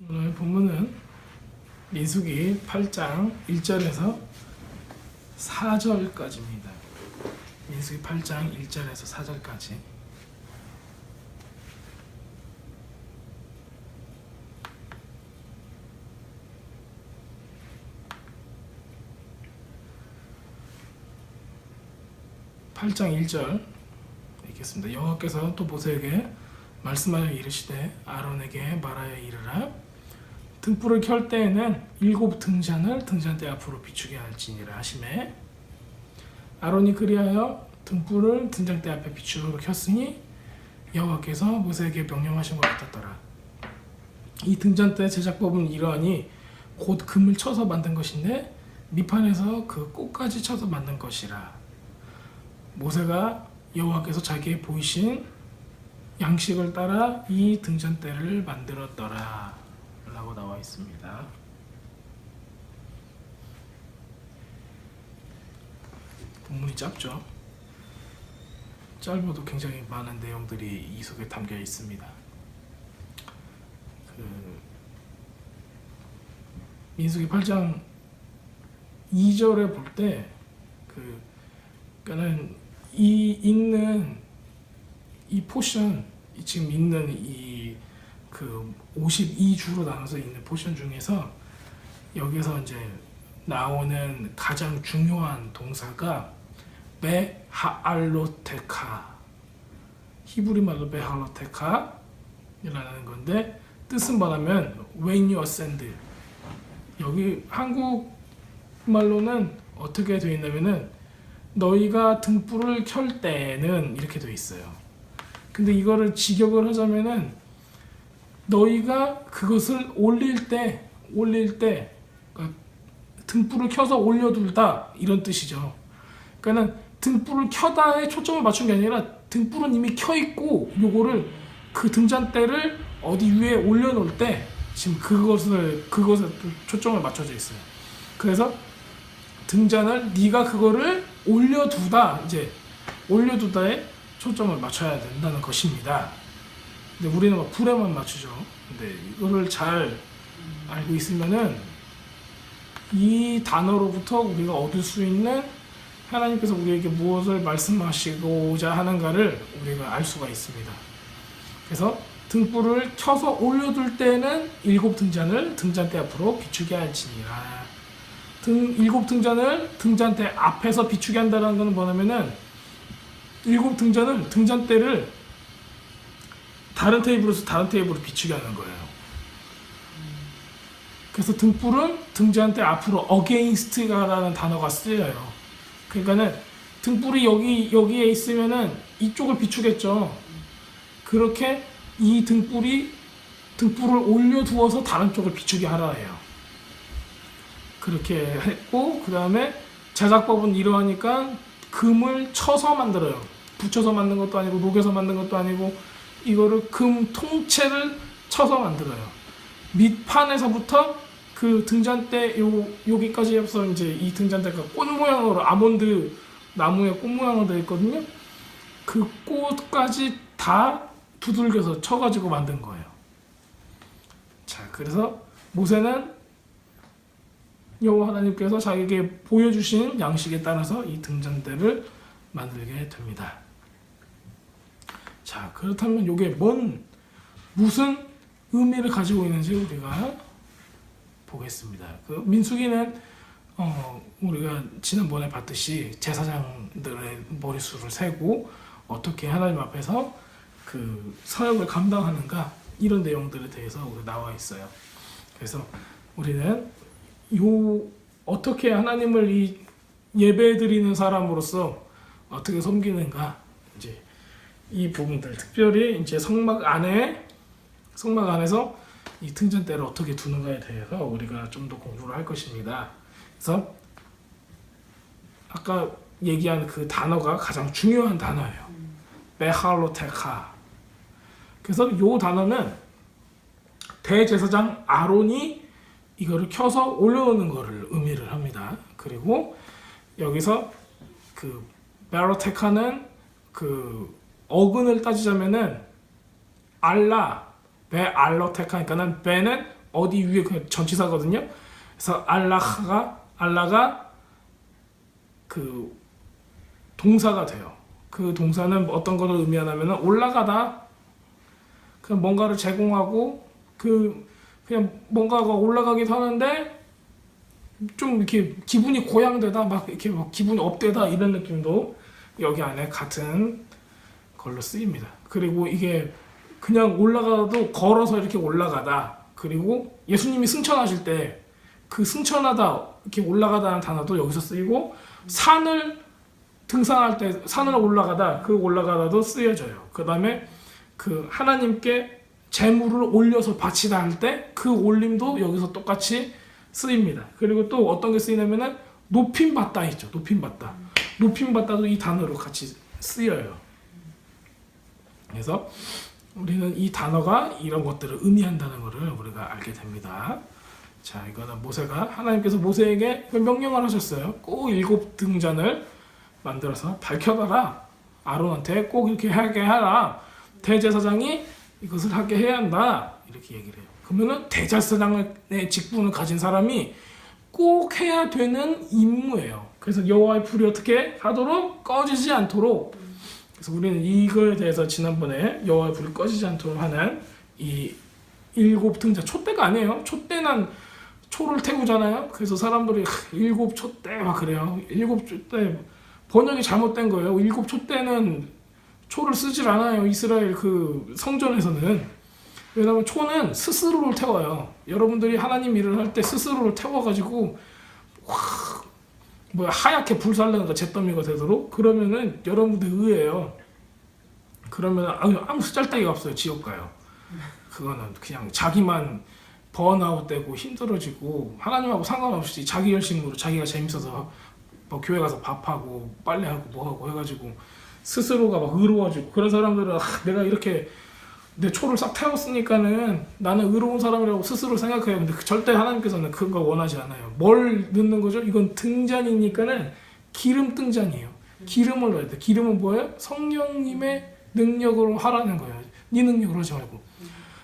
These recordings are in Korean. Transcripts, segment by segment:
오늘 본문은 민수기 8장 1절에서 4절까지입니다. 민수기 8장 1절에서 4절까지. (8장 1절) 읽겠습니다. 여호와께서 또 모세에게 말씀하여 이르시되 아론에게 말하여 이르라. 등불을 켤 때에는 7 등잔을 등잔대 앞으로 비추게 할지니라 하시매, 아론이 그리하여 등불을 등잔대 앞에 비추어 켰으니 여호와께서 모세에게 명령하신 것 같았더라. 이 등잔대 제작법은 이러하니 곧 금을 쳐서 만든 것인데 밑판에서 그 꽃까지 쳐서 만든 것이라. 모세가 여호와께서 자기의 보이신 양식을 따라 이 등잔대를 만들었더라 라고 나와 있습니다. 본문이 짧죠? 짧아도 굉장히 많은 내용들이 이 속에 담겨 있습니다. 민수기 8장 2절에 볼 때 그러니까는 이 읽는 이 포션, 지금 읽는 이 52주로 나눠서 있는 포션 중에서 여기서 이제 나오는 가장 중요한 동사가 베하알로테카, 히브리 말로 베하알로테카라는 건데 뜻은 뭐냐면 when you ascend. 여기 한국 말로는 어떻게 되어 있냐면은 너희가 등불을 켤 때는 이렇게 되어 있어요. 근데 이거를 직역을 하자면은 너희가 그것을 올릴 때 그러니까 등불을 켜서 올려둘다 이런 뜻이죠. 그러니까는 등불을 켜다에 초점을 맞춘 게 아니라 등불은 이미 켜 있고 요거를 그 등잔대를 어디 위에 올려놓을 때 지금 그것에 초점을 맞춰져 있어요. 그래서 등잔을 네가 그거를 올려두다에 초점을 맞춰야 된다는 것입니다. 근데 우리는 막 불에만 맞추죠. 근데 이거를 잘 알고 있으면은 이 단어로부터 우리가 얻을 수 있는 하나님께서 우리에게 무엇을 말씀하시고자 하는가를 우리가 알 수가 있습니다. 그래서 등불을 켜서 올려둘 때는 7 등잔을 등잔대 앞으로 비추게 할지니라. 7 등잔을 등잔대 앞에서 비추게 한다는 것은 뭐냐면은 7 등잔을 등잔대를 다른 테이블에서 다른 테이블로 비추게 하는 거예요. 그래서 등불은 등잔대 앞으로 against라는 단어가 쓰여요. 그러니까는 등불이 여기에 있으면은 이쪽을 비추겠죠. 그렇게 이 등불을 올려두어서 다른 쪽을 비추게 하라 해요. 그렇게 했고, 그 다음에 제작법은 이러하니까 금을 쳐서 만들어요. 붙여서 만든 것도 아니고 녹여서 만든 것도 아니고 이거를 금 통째를 쳐서 만들어요. 밑판에서부터 그 등잔대 여기까지 해서 이제 이 등잔대가 꽃 모양으로 아몬드 나무의 꽃 모양으로 되어 있거든요. 그 꽃까지 다 두들겨서 쳐가지고 만든 거예요. 자, 그래서 모세는 여호와 하나님께서 자기에게 보여주신 양식에 따라서 이 등잔대를 만들게 됩니다. 자, 그렇다면 이게 무슨 의미를 가지고 있는지 우리가 보겠습니다. 그 민수기는 우리가 지난번에 봤듯이 제사장들의 머릿수를 세고 어떻게 하나님 앞에서 그 사역을 감당하는가 이런 내용들에 대해서 우리 나와 있어요. 그래서 우리는 어떻게 하나님을 예배 드리는 사람으로서 어떻게 섬기는가, 이제 이 부분들, 특별히 이제 성막 안에서 이 등잔대를 어떻게 두는가에 대해서 우리가 좀 더 공부를 할 것입니다. 그래서 아까 얘기한 그 단어가 가장 중요한 단어예요. 베할로테카. 그래서 이 단어는 대제사장 아론이 이거를 켜서 올려놓는 거를 의미를 합니다. 그리고 여기서 그 베로테카는 그 어근을 따지자면은 베알로테카, 그러니까는 베는 어디 위에 그 전치사거든요. 그래서 알라가 그 동사가 돼요. 그 동사는 어떤 것을 의미하냐면은 올라가다, 그 뭔가를 제공하고 그냥 뭔가가 올라가기도 하는데 좀 이렇게 기분이 고양되다, 막 이렇게 막 기분이 업되다 이런 느낌도 여기 안에 같은 걸로 쓰입니다. 그리고 이게 그냥 올라가도 걸어서 이렇게 올라가다, 그리고 예수님이 승천하실 때 그 승천하다 이렇게 올라가다는 단어도 여기서 쓰이고, 산을 등산할 때 산을 올라가다, 그 올라가다도 쓰여져요. 그 다음에 그 하나님께 재물을 올려서 바치다 할 때 그 올림도 여기서 똑같이 쓰입니다. 그리고 또 어떤 게 쓰이냐면은 높임 받다 있죠. 높임 받다도 이 단어로 같이 쓰여요. 그래서 우리는 이 단어가 이런 것들을 의미한다는 것을 우리가 알게 됩니다. 자, 이거는 하나님께서 모세에게 명령을 하셨어요. 꼭 7등잔을 만들어서 밝혀달라. 아론한테 꼭 이렇게 하게 하라. 대제사장이 이것을 하게 해야 한다. 이렇게 얘기를 해요. 그러면은 대제사장의 직분을 가진 사람이 꼭 해야 되는 임무예요. 그래서 여호와의 불이 어떻게 하도록 꺼지지 않도록. 그래서 우리는 이거에 대해서 지난번에 여호와의 불이 꺼지지 않도록 하는 이 7등잔, 촛대가 아니에요. 촛대는 초를 태우잖아요. 그래서 사람들이 7촛대 막 그래요. 7촛대 번역이 잘못된 거예요. 7촛대는 초를 쓰질 않아요. 이스라엘 그 성전에서는. 왜냐하면 초는 스스로를 태워요. 여러분들이 하나님 일을 할 때 스스로를 태워가지고 하얗게 불살라는 잿더미가 되도록, 그러면은 여러분들 의예요. 그러면 아무 쓰잘데기가 없어요. 지옥 가요. 그거는 그냥 자기만 번아웃되고 힘들어지고 하나님하고 상관없이 자기 열심으로 자기가 재밌어서 뭐 교회 가서 밥하고 빨래하고 뭐하고 해가지고 스스로가 막 의로워지고, 그런 사람들은 내가 이렇게 내 초를 싹 태웠으니까는 나는 의로운 사람이라고 스스로 생각해요. 근데 절대 하나님께서는 그런 걸 원하지 않아요. 뭘 넣는 거죠? 이건 등잔이니까는 기름 등잔이에요. 기름을 넣어야 돼. 기름은 뭐예요? 성령님의 능력으로 하라는 거예요. 네 능력으로 하지 말고.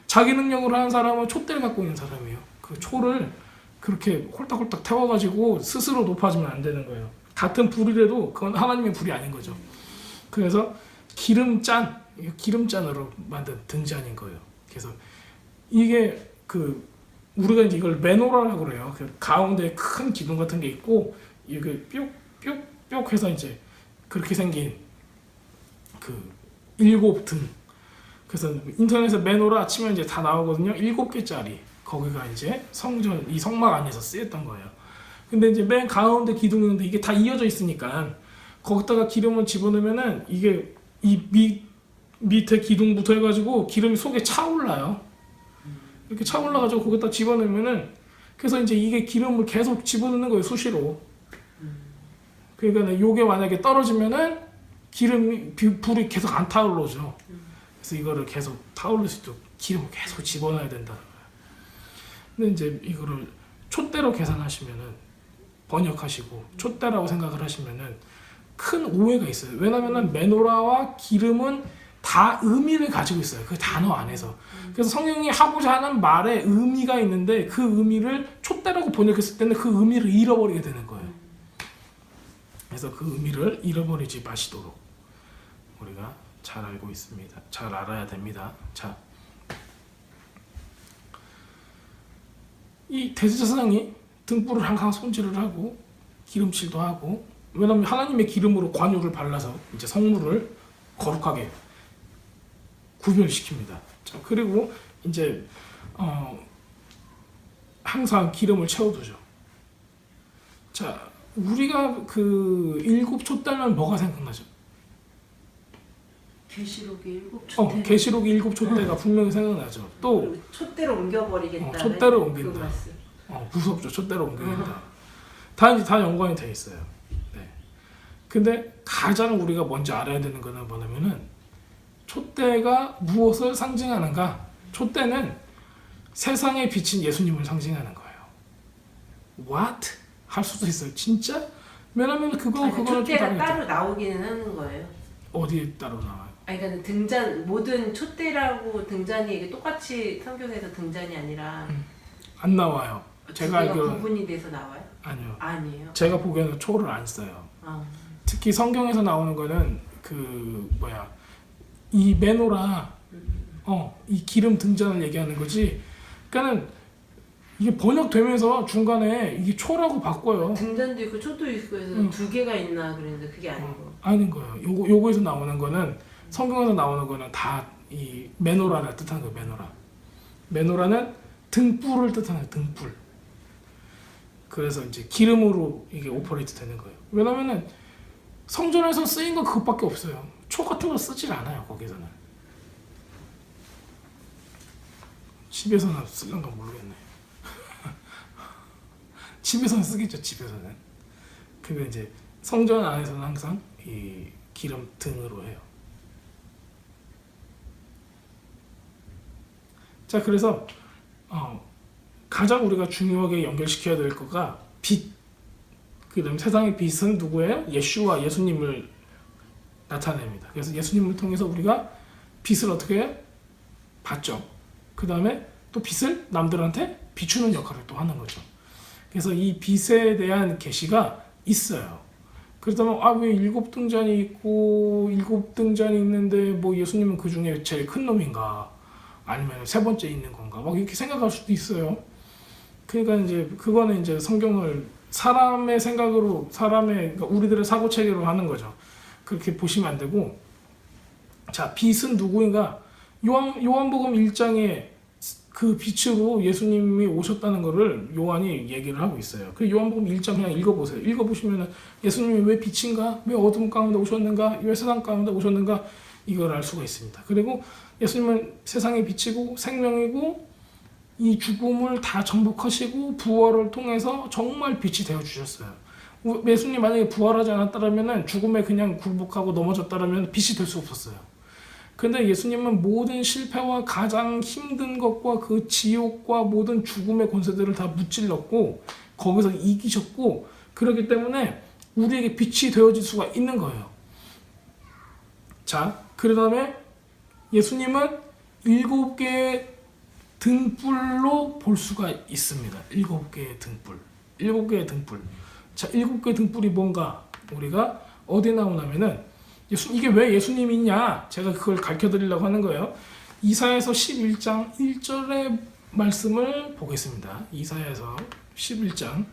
자기 능력으로 하는 사람은 촛대를 갖고 있는 사람이에요. 그 초를 그렇게 홀딱홀딱 태워가지고 스스로 높아지면 안 되는 거예요. 같은 불이라도 그건 하나님의 불이 아닌 거죠. 그래서 기름잔으로 만든 등잔인 거예요. 그래서 이게 우리가 이제 이걸 메노라라고 그래요. 그 가운데 큰 기둥 같은 게 있고, 이게 뾱뾱 해서 이제 그렇게 생긴 7등. 그래서 인터넷에 메노라 치면 이제 다 나오거든요. 7개짜리. 거기가 이제 이 성막 안에서 쓰였던 거예요. 근데 이제 맨 가운데 기둥이 있는데 이게 다 이어져 있으니까 거기다가 기름을 집어넣으면은 이게 밑에 기둥부터 해가지고 기름이 속에 차올라요. 이렇게 차올라가지고 거기다 집어넣으면은, 그래서 이제 이게 기름을 계속 집어넣는 거예요. 수시로. 그러니까 이게 만약에 떨어지면은 불이 계속 안 타오르죠. 그래서 이거를 계속 타오를 수 있도록 기름을 계속 집어넣어야 된다는 거예요. 근데 이제 이거를 촛대로 계산하시면은, 번역하시고 촛대라고 생각을 하시면은 큰 오해가 있어요. 왜냐면은 메노라와 기름은 다 의미를 가지고 있어요. 그 단어 안에서. 그래서 성령이 하고자 하는 말에 의미가 있는데 그 의미를 촛대라고 번역했을 때는 그 의미를 잃어버리게 되는 거예요. 그래서 그 의미를 잃어버리지 마시도록 우리가 잘 알고 있습니다. 잘 알아야 됩니다. 자, 이 대제사장이 등불을 항상 손질을 하고 기름칠도 하고, 왜냐하면 하나님의 기름으로 관유를 발라서 이제 성물을 거룩하게 구별시킵니다. 자, 그리고 이제 항상 기름을 채워두죠. 자, 우리가 그 7촛대면 뭐가 생각나죠? 계시록이 7촛대. 계시록이 7촛대가 분명히 생각나죠. 또 촛대로 옮겨버리겠다. 촛대로 옮긴다. 무섭죠. 촛대로 옮긴다. 다 연관이 돼 있어요. 네. 근데 가장 우리가 먼저 알아야 되는 거는 뭐냐면은 촛대가 무엇을 상징하는가? 촛대는 세상에 비친 예수님을 상징하는 거예요. What? 할 수도 있어요. 진짜? 왜냐면 그거는 촛대가 따로 나오기는 하는 거예요. 어디에 따로 나와요? 그러니까 등잔, 모든 촛대라고 등잔이 이게 똑같이 성경에서 등잔이 아니라 안 나와요. 제가 알기로는 구분이 돼서 나와요? 아니요. 아니에요. 제가 보기에는 초를 안 써요. 아, 특히 성경에서 나오는 거는 이 메노라 이 기름 등잔을 얘기하는 거지. 그러니까는 이게 번역되면서 중간에 이게 초라고 바꿔요. 등잔도 있고 초도 있고 해서 두 개가 있나 그랬는데 그게 아니고. 아닌 거예요. 요거에서 나오는 거는 성경에서 나오는 거는 다 이 메노라를 뜻하는 거예요. 메노라. 메노라는 등불을 뜻하는 거예요. 등불. 그래서 이제 기름으로 이게 오퍼레이트 되는 거예요. 왜냐면은 성전에서 쓰인 건 그것밖에 없어요. 초 같은 거 쓰질 않아요. 거기서는. 집에서는 쓸런가 모르겠네. 집에서는 쓰겠죠. 집에서는. 근데 이제 성전 안에서는 항상 이 기름 등으로 해요. 자, 그래서 가장 우리가 중요하게 연결시켜야 될 거가 빛. 그다음 세상의 빛은 누구예요? 예수와 예수님을 나타냅니다. 그래서 예수님을 통해서 우리가 빛을 어떻게 해요? 받죠. 그 다음에 또 빛을 남들한테 비추는 역할을 또 하는 거죠. 그래서 이 빛에 대한 계시가 있어요. 그렇다면 왜 7등잔이 있고 7등잔이 있는데 뭐 예수님은 그 중에 제일 큰 놈인가? 아니면 세 번째 있는 건가? 막 이렇게 생각할 수도 있어요. 그러니까 이제 그거는 이제 성경을 사람의 생각으로 그러니까 우리들의 사고 체계로 하는 거죠. 그렇게 보시면 안 되고, 자, 빛은 누구인가? 요한복음 1장에 그 빛으로 예수님이 오셨다는 거를 요한이 얘기를 하고 있어요. 그 요한복음 1장 그냥 읽어보세요. 읽어보시면 예수님이 왜 빛인가? 왜 어둠 가운데 오셨는가? 왜 세상 가운데 오셨는가? 이걸 알 수가 있습니다. 그리고 예수님은 세상의 빛이고 생명이고 이 죽음을 다 정복하시고 부활을 통해서 정말 빛이 되어주셨어요. 예수님 만약에 부활하지 않았다면 죽음에 그냥 굴복하고 넘어졌다면 빛이 될 수 없었어요. 근데 예수님은 모든 실패와 가장 힘든 것과 그 지옥과 모든 죽음의 권세들을 다 무찔렀고 거기서 이기셨고, 그렇기 때문에 우리에게 빛이 되어질 수가 있는 거예요. 자, 그 다음에 예수님은 7개의 등불로 볼 수가 있습니다. 7개의 등불. 7개의 등불. 자, 7개의 등불이 뭔가 우리가 어디에 나오냐면은 이게 왜 예수님이냐? 제가 그걸 가르쳐 드리려고 하는 거예요. 이사야서 11장 1절의 말씀을 보겠습니다. 이사야서 11장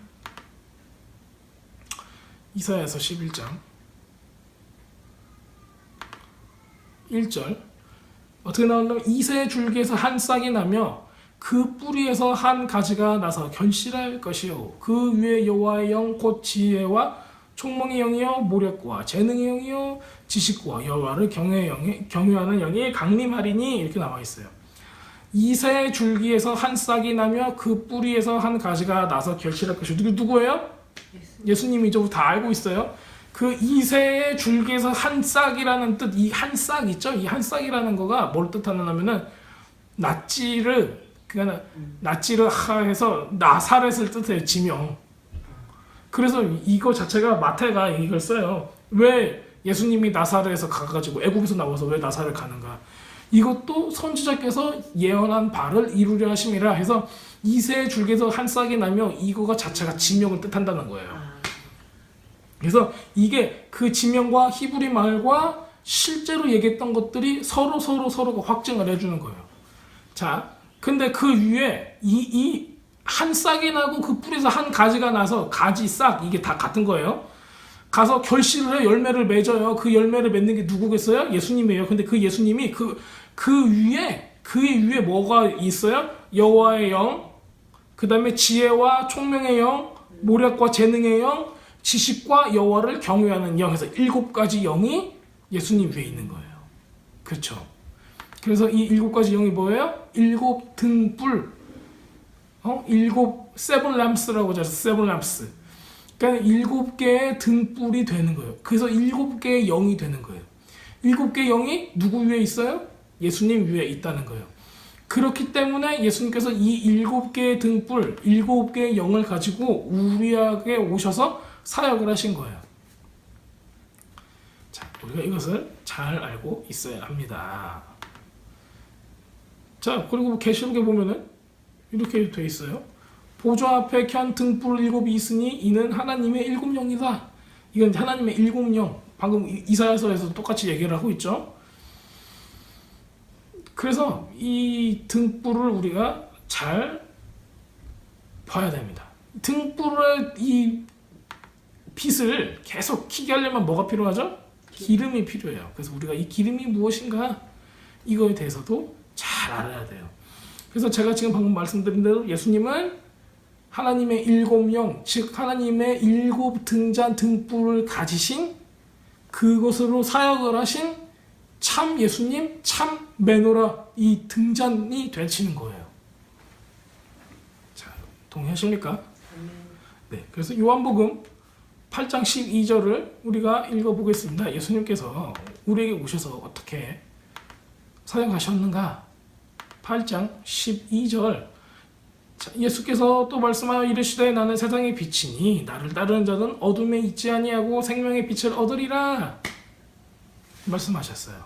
1절 어떻게 나오냐면 이새 줄기에서 한 싹이 나며 그 뿌리에서 한 가지가 나서 결실할 것이요 그 위에 여호와의 영 곧 지혜와 총명의 영이요 모략과 재능의 영이요 지식과 여호와를 경외하는 영이 강림하리니, 이렇게 나와 있어요. 이새 줄기에서 한 싹이 나며 그 뿌리에서 한 가지가 나서 결실할 것이요. 누구예요? 예수님이 이제 다 알고 있어요. 그 이새의 줄기에서 한 싹이라는 뜻, 이 한 싹 있죠? 이 한 싹이라는 거가 뭘 뜻하냐면은 그러니까 낫지르 하에서 나사렛을 뜻해요. 지명. 그래서 이거 자체가 마태가 이걸 써요. 왜 예수님이 나사렛에서 가가지고 애굽에서 나와서 왜 나사렛 가는가? 이것도 선지자께서 예언한 바를 이루려 하심이라 해서 이새의 줄기에서 한 싹이 나며 이거가 자체가 지명을 뜻한다는 거예요. 그래서 이게 그 지명과 히브리 말과 실제로 얘기했던 것들이 서로가 확증을 해주는 거예요. 자, 근데 그 위에 이 한 싹이 나고 그 뿌리에서 한 가지가 나서 가지, 싹 이게 다 같은 거예요. 가서 결실을 해 열매를 맺어요. 그 열매를 맺는 게 누구겠어요? 예수님이에요. 근데 그 예수님이 그 위에 뭐가 있어요? 여호와의 영, 그 다음에 지혜와 총명의 영, 모략과 재능의 영, 지식과 여호와를 경외하는 영 해서 7가지 영이 예수님 위에 있는 거예요. 그렇죠? 그래서 이 7가지 영이 뭐예요? 7등불, 7 램프스라고 하죠. 7 램프스. 그러니까 7개의 등불이 되는 거예요. 그래서 7개의 영이 되는 거예요. 7개의 영이 누구 위에 있어요? 예수님 위에 있다는 거예요. 그렇기 때문에 예수님께서 이 7개의 등불, 7개의 영을 가지고 우리에게 오셔서 사역을 하신 거예요. 자, 우리가 이것을 잘 알고 있어야 합니다. 자, 그리고 계시록에 보면은 이렇게 돼 있어요. 보좌 앞에 켠 등불 7이 있으니 이는 하나님의 7영이다. 이건 하나님의 7영. 방금 이사야서에서 똑같이 얘기를 하고 있죠. 그래서 이 등불을 우리가 잘 봐야 됩니다. 등불의 이 빛을 계속 켜게 하려면 뭐가 필요하죠? 기름이 필요해요. 그래서 우리가 이 기름이 무엇인가 이거에 대해서도 잘 알아야 돼요. 그래서 제가 지금 방금 말씀드린 대로 예수님은 하나님의 7영, 즉 하나님의 7 등잔 등불을 가지신 그것으로 사역을 하신 참 예수님, 참 메노라 이 등잔이 되시는 거예요. 자, 동의하십니까? 네, 그래서 요한복음 8장 12절을 우리가 읽어보겠습니다. 예수님께서 우리에게 오셔서 어떻게 사역하셨는가? 8장 12절. 자, 예수께서 또 말씀하여 이르시되 나는 세상의 빛이니 나를 따르는 자는 어둠에 있지 아니하고 생명의 빛을 얻으리라 말씀하셨어요.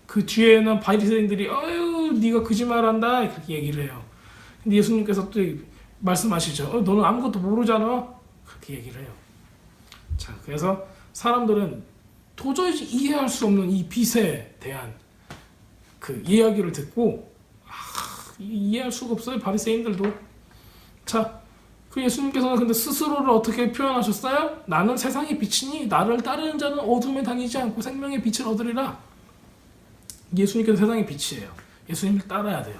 그 뒤에는 바리새인들이 어휴 네가 거짓말한다 그렇게 얘기를 해요. 근데 예수님께서 또 말씀하시죠. 너는 아무것도 모르잖아 그렇게 얘기를 해요. 자, 그래서 사람들은 도저히 이해할 수 없는 이 빛에 대한 그 이야기를 듣고 이해할 수가 없어요. 바리새인들도. 자, 그 예수님께서는 근데 스스로를 어떻게 표현하셨어요? 나는 세상의 빛이니 나를 따르는 자는 어둠에 다니지 않고 생명의 빛을 얻으리라. 예수님께서 세상의 빛이에요. 예수님을 따라야 돼요.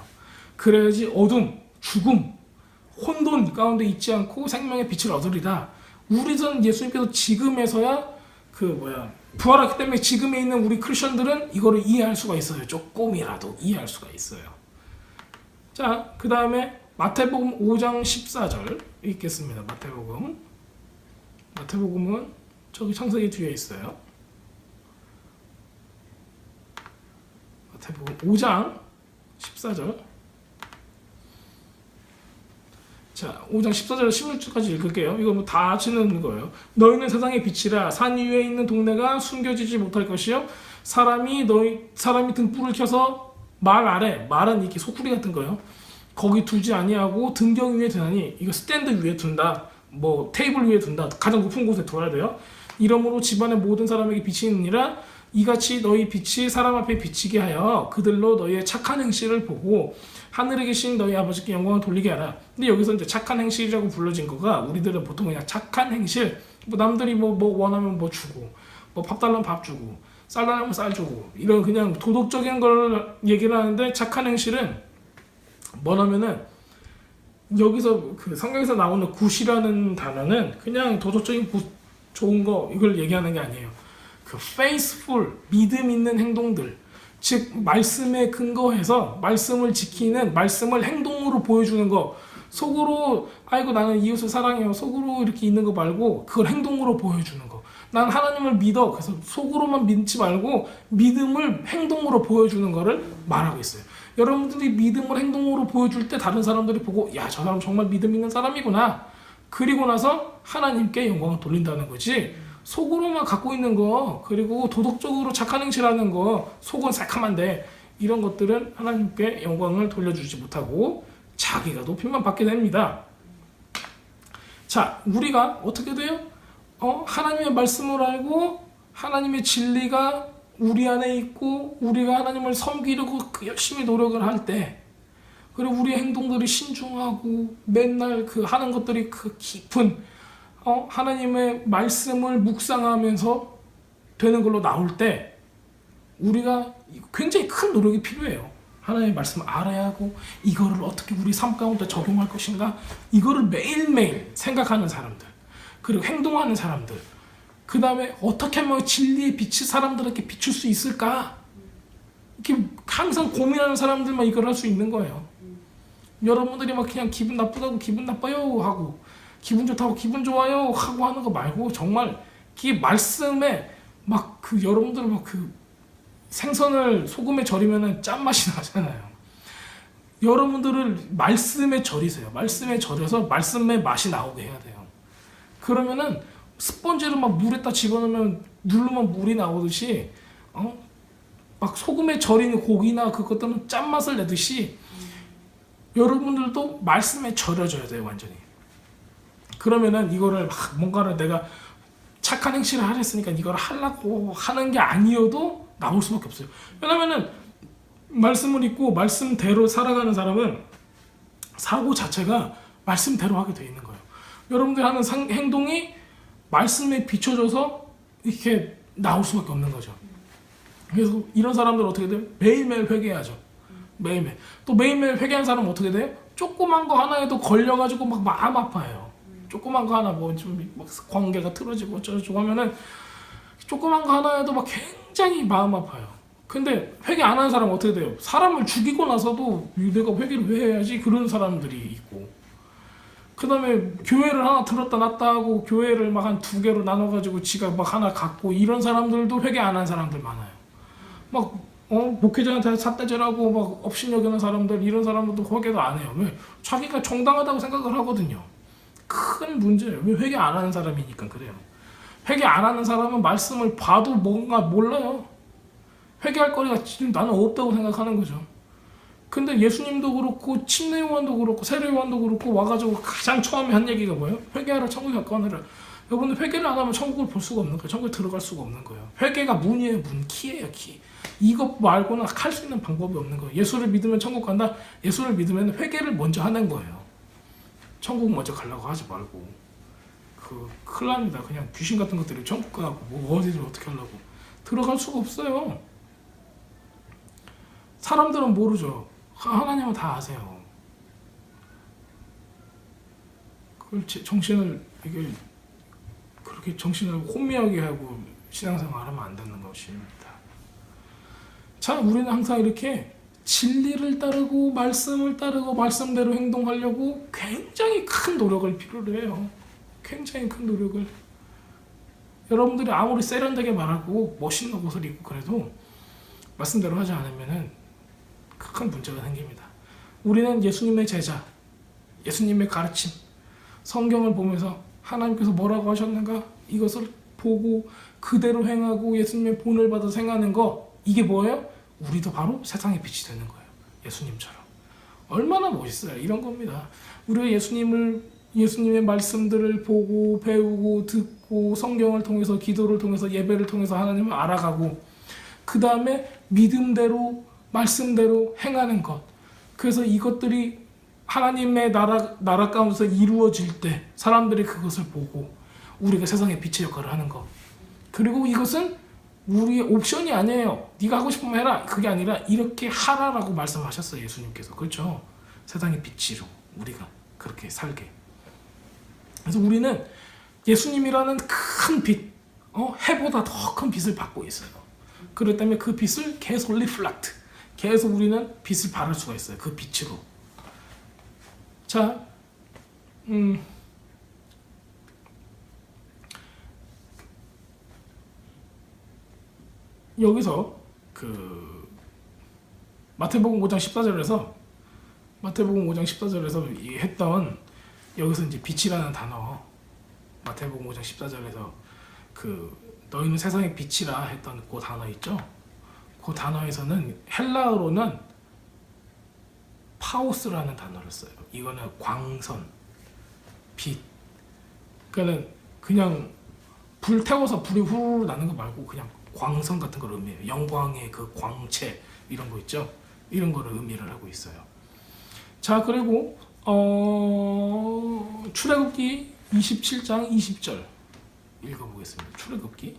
그래야지 어둠, 죽음, 혼돈 가운데 있지 않고 생명의 빛을 얻으리라. 우리는 예수님께서 지금에서야 부활했기 때문에 지금에 있는 우리 크리스천들은 이거를 이해할 수가 있어요. 조금이라도 이해할 수가 있어요. 자, 그 다음에 마태복음 5장 14절 읽겠습니다. 마태복음은 저기 창세기 뒤에 있어요. 마태복음 5장 14절. 자, 5장 14절 16절까지 읽을게요. 이거 뭐 다 아시는 거예요. 너희는 세상의 빛이라. 산 위에 있는 동네가 숨겨지지 못할 것이요 사람이 등불을 켜서 말 아래, 말은 이렇게 소쿠리 같은 거예요. 거기 두지 아니하고 등경 위에 두나니, 이거 스탠드 위에 둔다, 뭐 테이블 위에 둔다, 가장 높은 곳에 둬야 돼요. 이러므로 집안의 모든 사람에게 빛이 있느니라. 이같이 너희 빛이 사람 앞에 비치게 하여 그들로 너희의 착한 행실을 보고 하늘에 계신 너희 아버지께 영광을 돌리게 하라. 근데 여기서 이제 착한 행실이라고 불러진 거가 우리들은 보통 그냥 착한 행실, 뭐 남들이 뭐 원하면 뭐 주고, 뭐 밥 달라면 밥 주고, 쌀 달라면 쌀 주고, 이런 그냥 도덕적인 걸 얘기를 하는데, 착한 행실은 뭐냐면은 여기서 그 성경에서 나오는 굿이라는 단어는 그냥 도덕적인 좋은 거 이걸 얘기하는 게 아니에요. 그 faithful, 믿음 있는 행동들, 즉 말씀에 근거해서 말씀을 지키는, 말씀을 행동으로 보여주는 거. 속으로 아이고 나는 이웃을 사랑해요 속으로 이렇게 있는 거 말고 그걸 행동으로 보여주는 거. 난 하나님을 믿어. 그래서 속으로만 믿지 말고 믿음을 행동으로 보여주는 거를 말하고 있어요. 여러분들이 믿음을 행동으로 보여줄 때 다른 사람들이 보고 야, 저 사람 정말 믿음 있는 사람이구나. 그리고 나서 하나님께 영광을 돌린다는 거지. 속으로만 갖고 있는 거, 그리고 도덕적으로 착한 행실하는 거, 속은 새카만데 이런 것들은 하나님께 영광을 돌려주지 못하고 자기가 높임만 받게 됩니다. 자, 우리가 어떻게 돼요? 하나님의 말씀을 알고 하나님의 진리가 우리 안에 있고 우리가 하나님을 섬기려고 열심히 노력을 할 때, 그리고 우리의 행동들이 신중하고 맨날 그 하는 것들이 그 깊은 하나님의 말씀을 묵상하면서 되는 걸로 나올 때 우리가 굉장히 큰 노력이 필요해요. 하나님의 말씀을 알아야 하고 이거를 어떻게 우리 삶 가운데 적용할 것인가, 이거를 매일매일 생각하는 사람들, 그리고 행동하는 사람들, 그 다음에 어떻게 하면 진리의 빛이 사람들에게 비출 수 있을까, 이렇게 항상 고민하는 사람들만 이걸 할 수 있는 거예요. 여러분들이 막 그냥 기분 나쁘다고 기분 나빠요 하고 기분 좋다고 기분 좋아요 하고 하는 거 말고, 정말 이 말씀에 막 그 여러분들 막 그 생선을 소금에 절이면은 짠맛이 나잖아요. 여러분들을 말씀에 절이세요. 말씀에 절여서 말씀의 맛이 나오게 해야 돼요. 그러면은 스펀지를 막 물에다 집어넣으면 누르면 물이 나오듯이 막 소금에 절이는 고기나 그것들은 짠맛을 내듯이 여러분들도 말씀에 절여져야 돼요. 완전히 그러면은 이거를 막 뭔가를 내가 착한 행실을 하랬으니까 이걸 하려고 하는 게 아니어도 나올 수밖에 없어요. 왜냐면은 말씀을 읽고 말씀대로 살아가는 사람은 사고 자체가 말씀대로 하게 돼 있는 거예요. 여러분들 하는 행동이 말씀에 비춰져서 이렇게 나올 수밖에 없는 거죠. 그래서 이런 사람들은 어떻게 돼요? 매일매일 회개해야죠. 매일매일. 또 매일매일 회개하는 사람은 어떻게 돼요? 조그만 거 하나에도 걸려가지고 막 마음 아파요. 조그만 거 하나 뭐 좀 막 관계가 틀어지고 어쩌고 하면은 조그만 거 하나에도 막 굉장히 마음 아파요. 근데 회개 안 하는 사람은 어떻게 돼요? 사람을 죽이고 나서도 내가 회개를 왜 해야지? 그런 사람들이 있고, 그 다음에 교회를 하나 들었다 놨다 하고 교회를 막 한 두 개로 나눠가지고 지가 막 하나 갖고, 이런 사람들도 회개 안 한 사람들 많아요. 막 목회자한테 삿대질하고 막 업신여기는 사람들, 이런 사람들도 회개도 안 해요. 왜? 자기가 정당하다고 생각을 하거든요. 큰 문제예요. 왜? 회개 안 하는 사람이니까 그래요. 회개 안 하는 사람은 말씀을 봐도 뭔가 몰라요. 회개할 거리가 지금 나는 없다고 생각하는 거죠. 근데 예수님도 그렇고 침례 요한도 그렇고 세례 요한도 그렇고 와가지고 가장 처음에 한 얘기가 뭐예요? 회개하라 천국에 가까워하라. 여러분들 회개를 안 하면 천국을 볼 수가 없는 거예요. 천국에 들어갈 수가 없는 거예요. 회개가 문이에요. 문, 키예요. 키. 이것 말고는 할 수 있는 방법이 없는 거예요. 예수를 믿으면 천국 간다. 예수를 믿으면 회개를 먼저 하는 거예요. 천국 먼저 가려고 하지 말고. 큰일 납니다. 그냥 귀신 같은 것들이 천국 가고 뭐 어디를 어떻게 하려고. 들어갈 수가 없어요. 사람들은 모르죠. 하나님은 다 아세요. 그걸 정신을 이게 그렇게 정신을 혼미하게 하고 신앙생활하면 안 되는 것입니다. 자, 우리는 항상 이렇게 진리를 따르고 말씀을 따르고 말씀대로 행동하려고 굉장히 큰 노력을 필요로 해요. 굉장히 큰 노력을. 여러분들이 아무리 세련되게 말하고 멋있는 옷을 입고 그래도 말씀대로 하지 않으면은 큰 문제가 생깁니다. 우리는 예수님의 제자, 예수님의 가르침, 성경을 보면서 하나님께서 뭐라고 하셨는가 이것을 보고 그대로 행하고 예수님의 본을 받아서 행하는 거, 이게 뭐예요? 우리도 바로 세상의 빛이 되는 거예요. 예수님처럼. 얼마나 멋있어요. 이런 겁니다. 우리가 예수님의 말씀들을 보고 배우고 듣고 성경을 통해서 기도를 통해서 예배를 통해서 하나님을 알아가고, 그 다음에 믿음대로 말씀대로 행하는 것. 그래서 이것들이 하나님의 나라 가운데서 이루어질 때 사람들이 그것을 보고 우리가 세상의 빛의 역할을 하는 것. 그리고 이것은 우리의 옵션이 아니에요. 네가 하고 싶으면 해라. 그게 아니라 이렇게 하라라고 말씀하셨어요. 예수님께서. 그렇죠? 세상의 빛으로 우리가 그렇게 살게. 그래서 우리는 예수님이라는 큰 빛, 해보다 더 큰 빛을 받고 있어요. 그렇기 때문에 그 빛을 계속 리플렉트, 계속 우리는 빛을 발할 수가 있어요. 그 빛으로. 자, 여기서 마태복음 5장 14절에서 했던, 여기서 이제 빛이라는 단어, 마태복음 5장 14절에서 너희는 세상의 빛이라 했던 그 단어 있죠? 그 단어에서는 헬라어로는 파오스라는 단어를 써요. 이거는 광선, 빛. 그러니까 그냥 불 태워서 불이 후루룩 나는 거 말고 그냥 광선 같은 걸 의미해요. 영광의 그 광채 이런 거 있죠? 이런 거를 의미를 하고 있어요. 자, 그리고 출애굽기 27장 20절 읽어보겠습니다. 출애굽기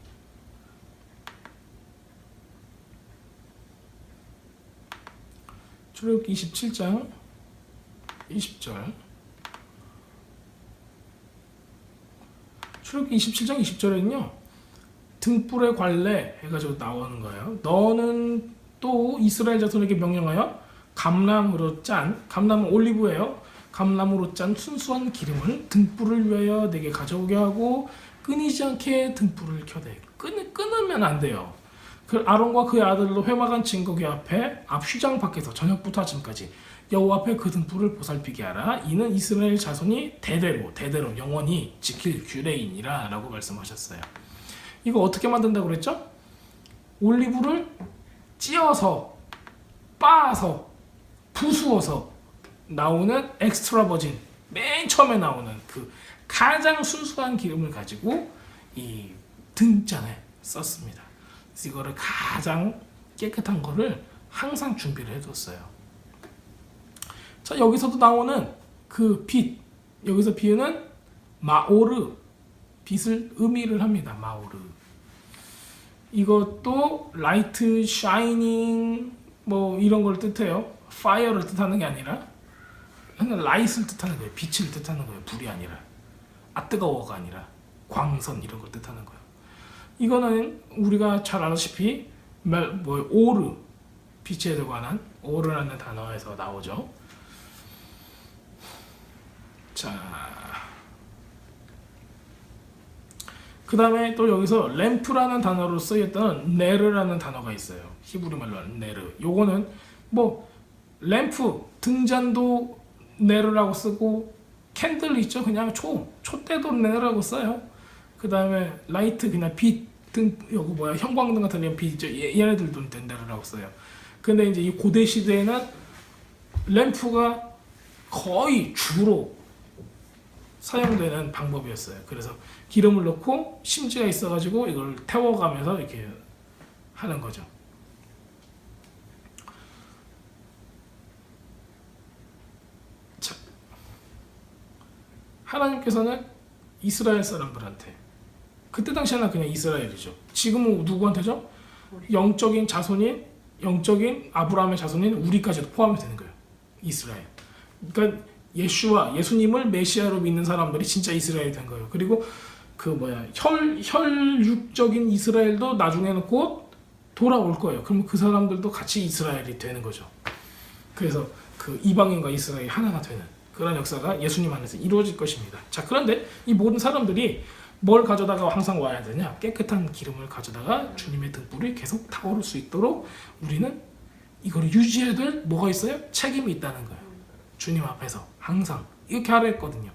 27장 20절. 출애굽기 27장 20절에는요, 등불의 관례 해가지고 나오는 거예요. 너는 또 이스라엘 자손에게 명령하여 감람은 올리브예요. 감람으로 짠 순수한 기름을 등불을 위하여 내게 가져오게 하고 끊이지 않게 등불을 켜대. 끊으면 안 돼요. 그 아론과 그의 아들로 회막한 증거궤 앞에 앞 휘장 밖에서 저녁부터 아침까지 여호와 앞에 그 등불을 보살피게 하라. 이는 이스라엘 자손이 대대로 영원히 지킬 규례이니라 라고 말씀하셨어요. 이거 어떻게 만든다고 그랬죠? 올리브를 찧어서 빻아서 부수어서 나오는 엑스트라 버진, 맨 처음에 나오는 그 가장 순수한 기름을 가지고 이 등잔에 썼습니다. 그래서 이거를 가장 깨끗한 거를 항상 준비를 해뒀어요. 자, 여기서도 나오는 그 빛, 여기서 비유는 마오르, 빛을 의미를 합니다. 마오르. 이것도 라이트, 샤이닝 뭐 이런 걸 뜻해요. 파이어를 뜻하는 게 아니라 그냥 라이트를 뜻하는 거예요. 빛을 뜻하는 거예요. 불이 아니라. 아 뜨거워가 아니라 광선 이런 걸 뜻하는 거예요. 이거는 우리가 잘 아다시피 오르, 빛에 관한 오르라는 단어에서 나오죠. 자, 그 다음에 또 여기서 램프라는 단어로 쓰였던 네르라는 단어가 있어요. 히브리 말로 하는 네르. 요거는 뭐 램프, 등잔도 네르라고 쓰고 캔들 있죠. 그냥 촛대도 네르라고 써요. 그 다음에 라이트 그냥 빛, 등, 요거 뭐야 형광등 같은 이런 빛 있죠. 얘네들도 네르라고 써요. 근데 이제 이 고대 시대에는 램프가 거의 주로 사용되는 방법이었어요. 그래서 기름을 넣고 심지가 있어가지고 이걸 태워가면서 이렇게 하는 거죠. 자, 하나님께서는 이스라엘 사람들한테 그때 당시에는 그냥 이스라엘이죠. 지금은 누구한테죠? 영적인 자손인 영적인 아브라함의 자손인 우리까지도 포함이 되는 거예요. 이스라엘. 그러니까 예수님을 메시아로 믿는 사람들이 진짜 이스라엘이 된 거예요. 그리고 그 혈육적인 이스라엘도 나중에는 곧 돌아올 거예요. 그러면 그 사람들도 같이 이스라엘이 되는 거죠. 그래서 그 이방인과 이스라엘이 하나가 되는 그런 역사가 예수님 안에서 이루어질 것입니다. 자, 그런데 이 모든 사람들이 뭘 가져다가 항상 와야 되냐? 깨끗한 기름을 가져다가 주님의 등불이 계속 타오를 수 있도록 우리는 이거를 유지해야 될 뭐가 있어요? 책임이 있다는 거예요. 주님 앞에서 항상 이렇게 하라 했거든요.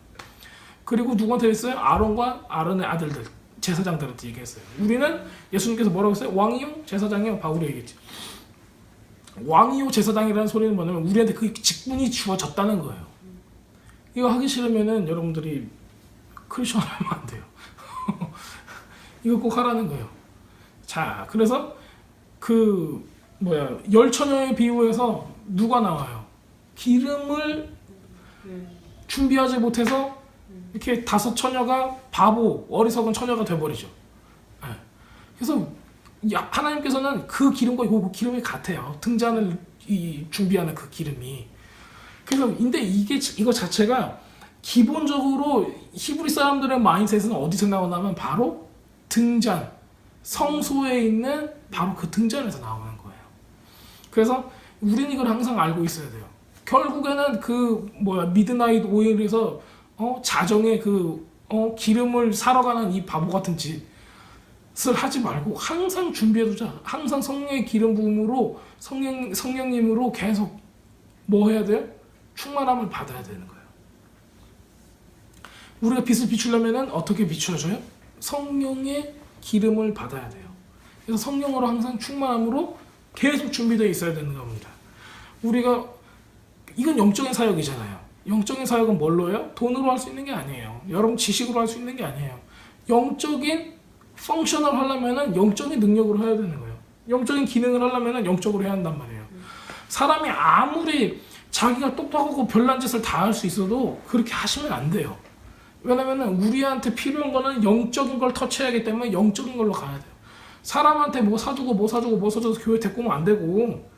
그리고 누구한테 했어요? 아론과 아론의 아들들, 제사장들한테 얘기했어요. 우리는 예수님께서 뭐라고 했어요? 왕이요? 제사장이요? 바울이 얘기했죠. 왕이요? 제사장이라는 소리는 뭐냐면 우리한테 그 직분이 주어졌다는 거예요. 이거 하기 싫으면은 여러분들이 크리스천 하면 안 돼요. 이거 꼭 하라는 거예요. 자, 그래서 열 처녀의 비유에서 누가 나와요? 기름을 준비하지 못해서 이렇게 5 처녀가 바보, 어리석은 처녀가 돼버리죠. 네. 그래서 하나님께서는 그 기름과 그 기름이 같아요. 등잔을 준비하는 그 기름이. 그래서 근데 이거 자체가 기본적으로 히브리 사람들의 마인드셋은 어디서 나오냐면 바로 등잔, 성소에 있는 바로 그 등잔에서 나오는 거예요. 그래서 우리는 이걸 항상 알고 있어야 돼요. 결국에는 미드나잇 오일에서 자정에 기름을 사러 가는 이 바보 같은 짓을 하지 말고 항상 준비해두자. 항상 성령의 기름 부음으로 성령님으로 계속 뭐 해야 돼요? 충만함을 받아야 되는 거예요. 우리가 빛을 비추려면 어떻게 비추어져요? 성령의 기름을 받아야 돼요. 그래서 성령으로 항상 충만함으로 계속 준비되어 있어야 되는 겁니다. 이건 영적인 사역이잖아요. 영적인 사역은 뭘로 해요? 돈으로 할 수 있는 게 아니에요. 여러분 지식으로 할 수 있는 게 아니에요. 영적인 펑셔널 하려면 영적인 능력으로 해야 되는 거예요. 영적인 기능을 하려면 영적으로 해야 한단 말이에요. 사람이 아무리 자기가 똑똑하고 별난 짓을 다 할 수 있어도 그렇게 하시면 안 돼요. 왜냐면 우리한테 필요한 거는 영적인 걸 터치하기 때문에 영적인 걸로 가야 돼요. 사람한테 뭐 사줘서 교회 데리고 오면 안 되고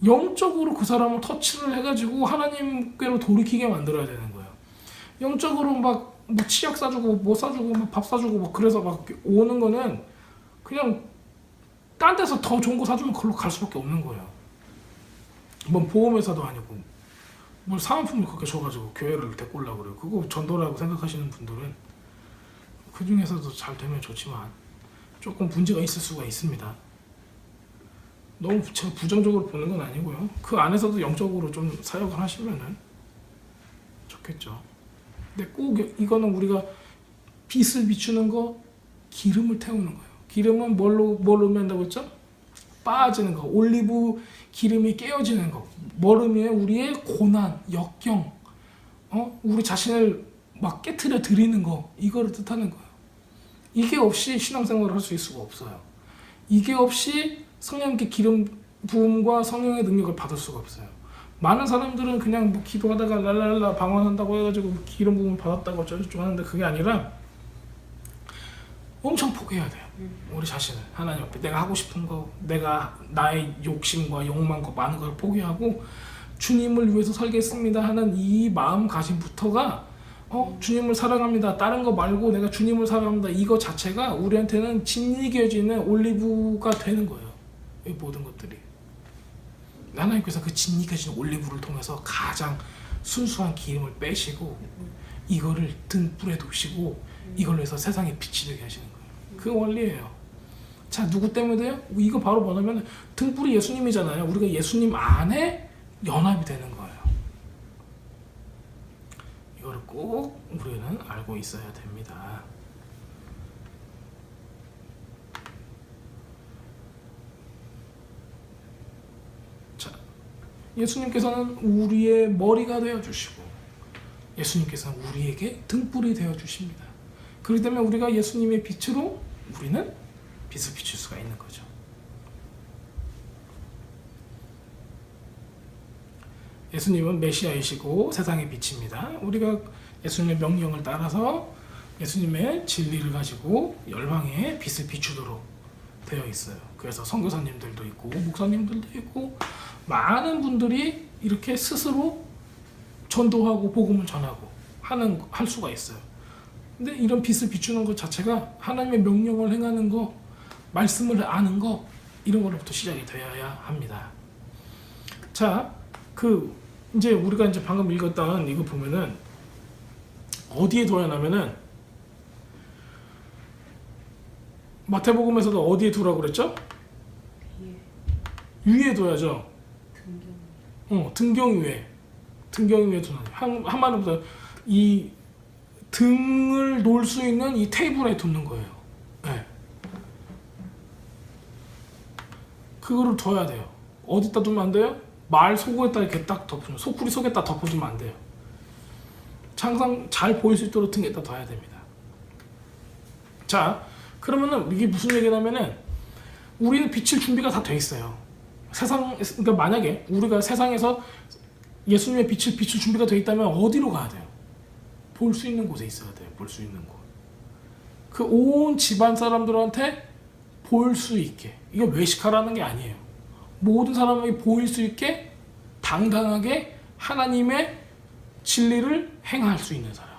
영적으로 그 사람을 터치를 해가지고 하나님께로 돌이키게 만들어야 되는 거예요. 영적으로 뭐 치약 사주고 뭐 사주고 밥 사주고 그래서 오는 거는 그냥 딴 데서 더 좋은 거 사주면 그걸로 갈 수밖에 없는 거예요. 뭐 보험회사도 아니고 뭘 사은품을 그렇게 줘가지고 교회를 데리고 오려고 그래요. 그거 전도라고 생각하시는 분들은 그 중에서도 잘 되면 좋지만 조금 문제가 있을 수가 있습니다. 너무 제가 부정적으로 보는 건 아니고요. 그 안에서도 영적으로 좀 사역을 하시면은 좋겠죠. 근데 꼭 이거는 우리가 빛을 비추는 거, 기름을 태우는 거예요. 기름은 뭘로 의미한다고 했죠? 빠지는 거, 올리브 기름이 깨어지는 거. 뭘 의미해? 우리의 고난, 역경, 우리 자신을 막 깨트려 드리는 거, 이거를 뜻하는 거예요. 이게 없이 신앙생활을 할 수 있을 수가 없어요. 이게 없이 성령께 기름 부음과 성령의 능력을 받을 수가 없어요. 많은 사람들은 그냥 뭐 기도하다가 랄랄라 방언한다고 해가지고 기름 부음을 받았다고 어쩌고저쩌고 하는데, 그게 아니라 엄청 포기해야 돼요. 우리 자신을 하나님 앞에 내가 하고 싶은 거, 내가 나의 욕심과 욕망과 많은 걸 포기하고 주님을 위해서 살겠습니다 하는 이 마음가짐부터가 주님을 사랑합니다, 다른 거 말고 내가 주님을 사랑합니다, 이거 자체가 우리한테는 진리겨지는 올리브가 되는 거예요. 이 모든 것들이 하나님께서 그 진리겨지는 올리브를 통해서 가장 순수한 기름을 빼시고 이거를 등불에 두시고 이걸로 해서 세상에 빛이 되게 하시는 거예요. 그 원리예요. 자, 누구 때문에 돼요? 이거 바로 뭐냐면 등불이 예수님이잖아요. 우리가 예수님 안에 연합이 되는 거예요. 이거를 꼭 우리는 알고 있어야 됩니다. 자, 예수님께서는 우리의 머리가 되어주시고 예수님께서는 우리에게 등불이 되어주십니다. 그렇기 때문에 우리가 예수님의 빛으로 우리는 빛을 비출 수가 있는 거죠. 예수님은 메시아이시고 세상의 빛입니다. 우리가 예수님의 명령을 따라서 예수님의 진리를 가지고 열방에 빛을 비추도록 되어 있어요. 그래서 선교사님들도 있고 목사님들도 있고 많은 분들이 이렇게 스스로 전도하고 복음을 전하고 할 수가 있어요. 근데 이런 빛을 비추는 것 자체가 하나님의 명령을 행하는 거, 말씀을 아는 거, 이런 거로부터 시작이 되어야 합니다. 자, 이제 우리가 이제 방금 읽었던 이거 보면은 어디에 둬야 하냐면은 마태복음에서도 어디에 두라고 그랬죠? 위에 둬야죠. 등경 위에. 등경 위에 두는. 한마디로 이 등을 놓을 수 있는 이 테이블에 두는 거예요. 네. 그거를 둬야 돼요. 어디다 두면 안 돼요? 말 속에다 이렇게 딱 덮어주면, 소쿠리 속에다 덮어주면 안 돼요. 항상 잘 보일 수 있도록 등에다 둬야 됩니다. 자, 그러면은 이게 무슨 얘기냐면은 우리는 비칠 준비가 다 돼 있어요. 그러니까 만약에 우리가 세상에서 예수님의 빛을 비출 준비가 돼 있다면 어디로 가야 돼요? 볼 수 있는 곳에 있어야 돼요. 볼 수 있는 곳. 그 온 집안 사람들한테 볼 수 있게. 이거 외식하라는 게 아니에요. 모든 사람에게 보일 수 있게 당당하게 하나님의 진리를 행할 수 있는 사람,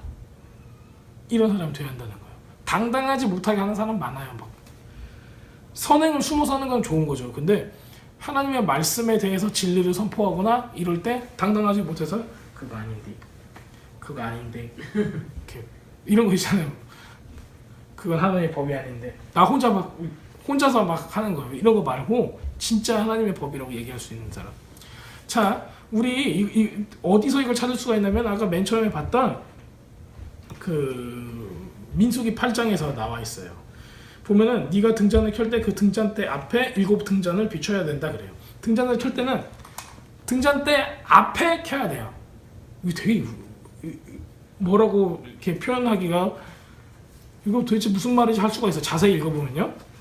이런 사람이 되어야 한다는 거예요. 당당하지 못하게 하는 사람 많아요. 막 선행을 숨어서 하는 건 좋은 거죠. 근데 하나님의 말씀에 대해서 진리를 선포하거나 이럴 때 당당하지 못해서 그거 아닌데 이렇게 이런 거 있잖아요. 그건 하나님의 법이 아닌데 나 혼자서 막 하는 거예요. 이런 거 말고 진짜 하나님의 법이라고 얘기할 수 있는 사람. 자, 우리 어디서 이걸 찾을 수가 있냐면 아까 맨 처음에 봤던 그 민수기 8장에서 나와 있어요. 보면은 네가 등잔을 켤 때 그 등잔대 앞에 7 등잔을 비춰야 된다 그래요. 등잔을 켤 때는 등잔대 앞에 켜야 돼요. 이게 되게 뭐라고 이렇게 표현하기가, 이거 도대체 무슨 말인지 할 수가 있어. 자세히 읽어보면.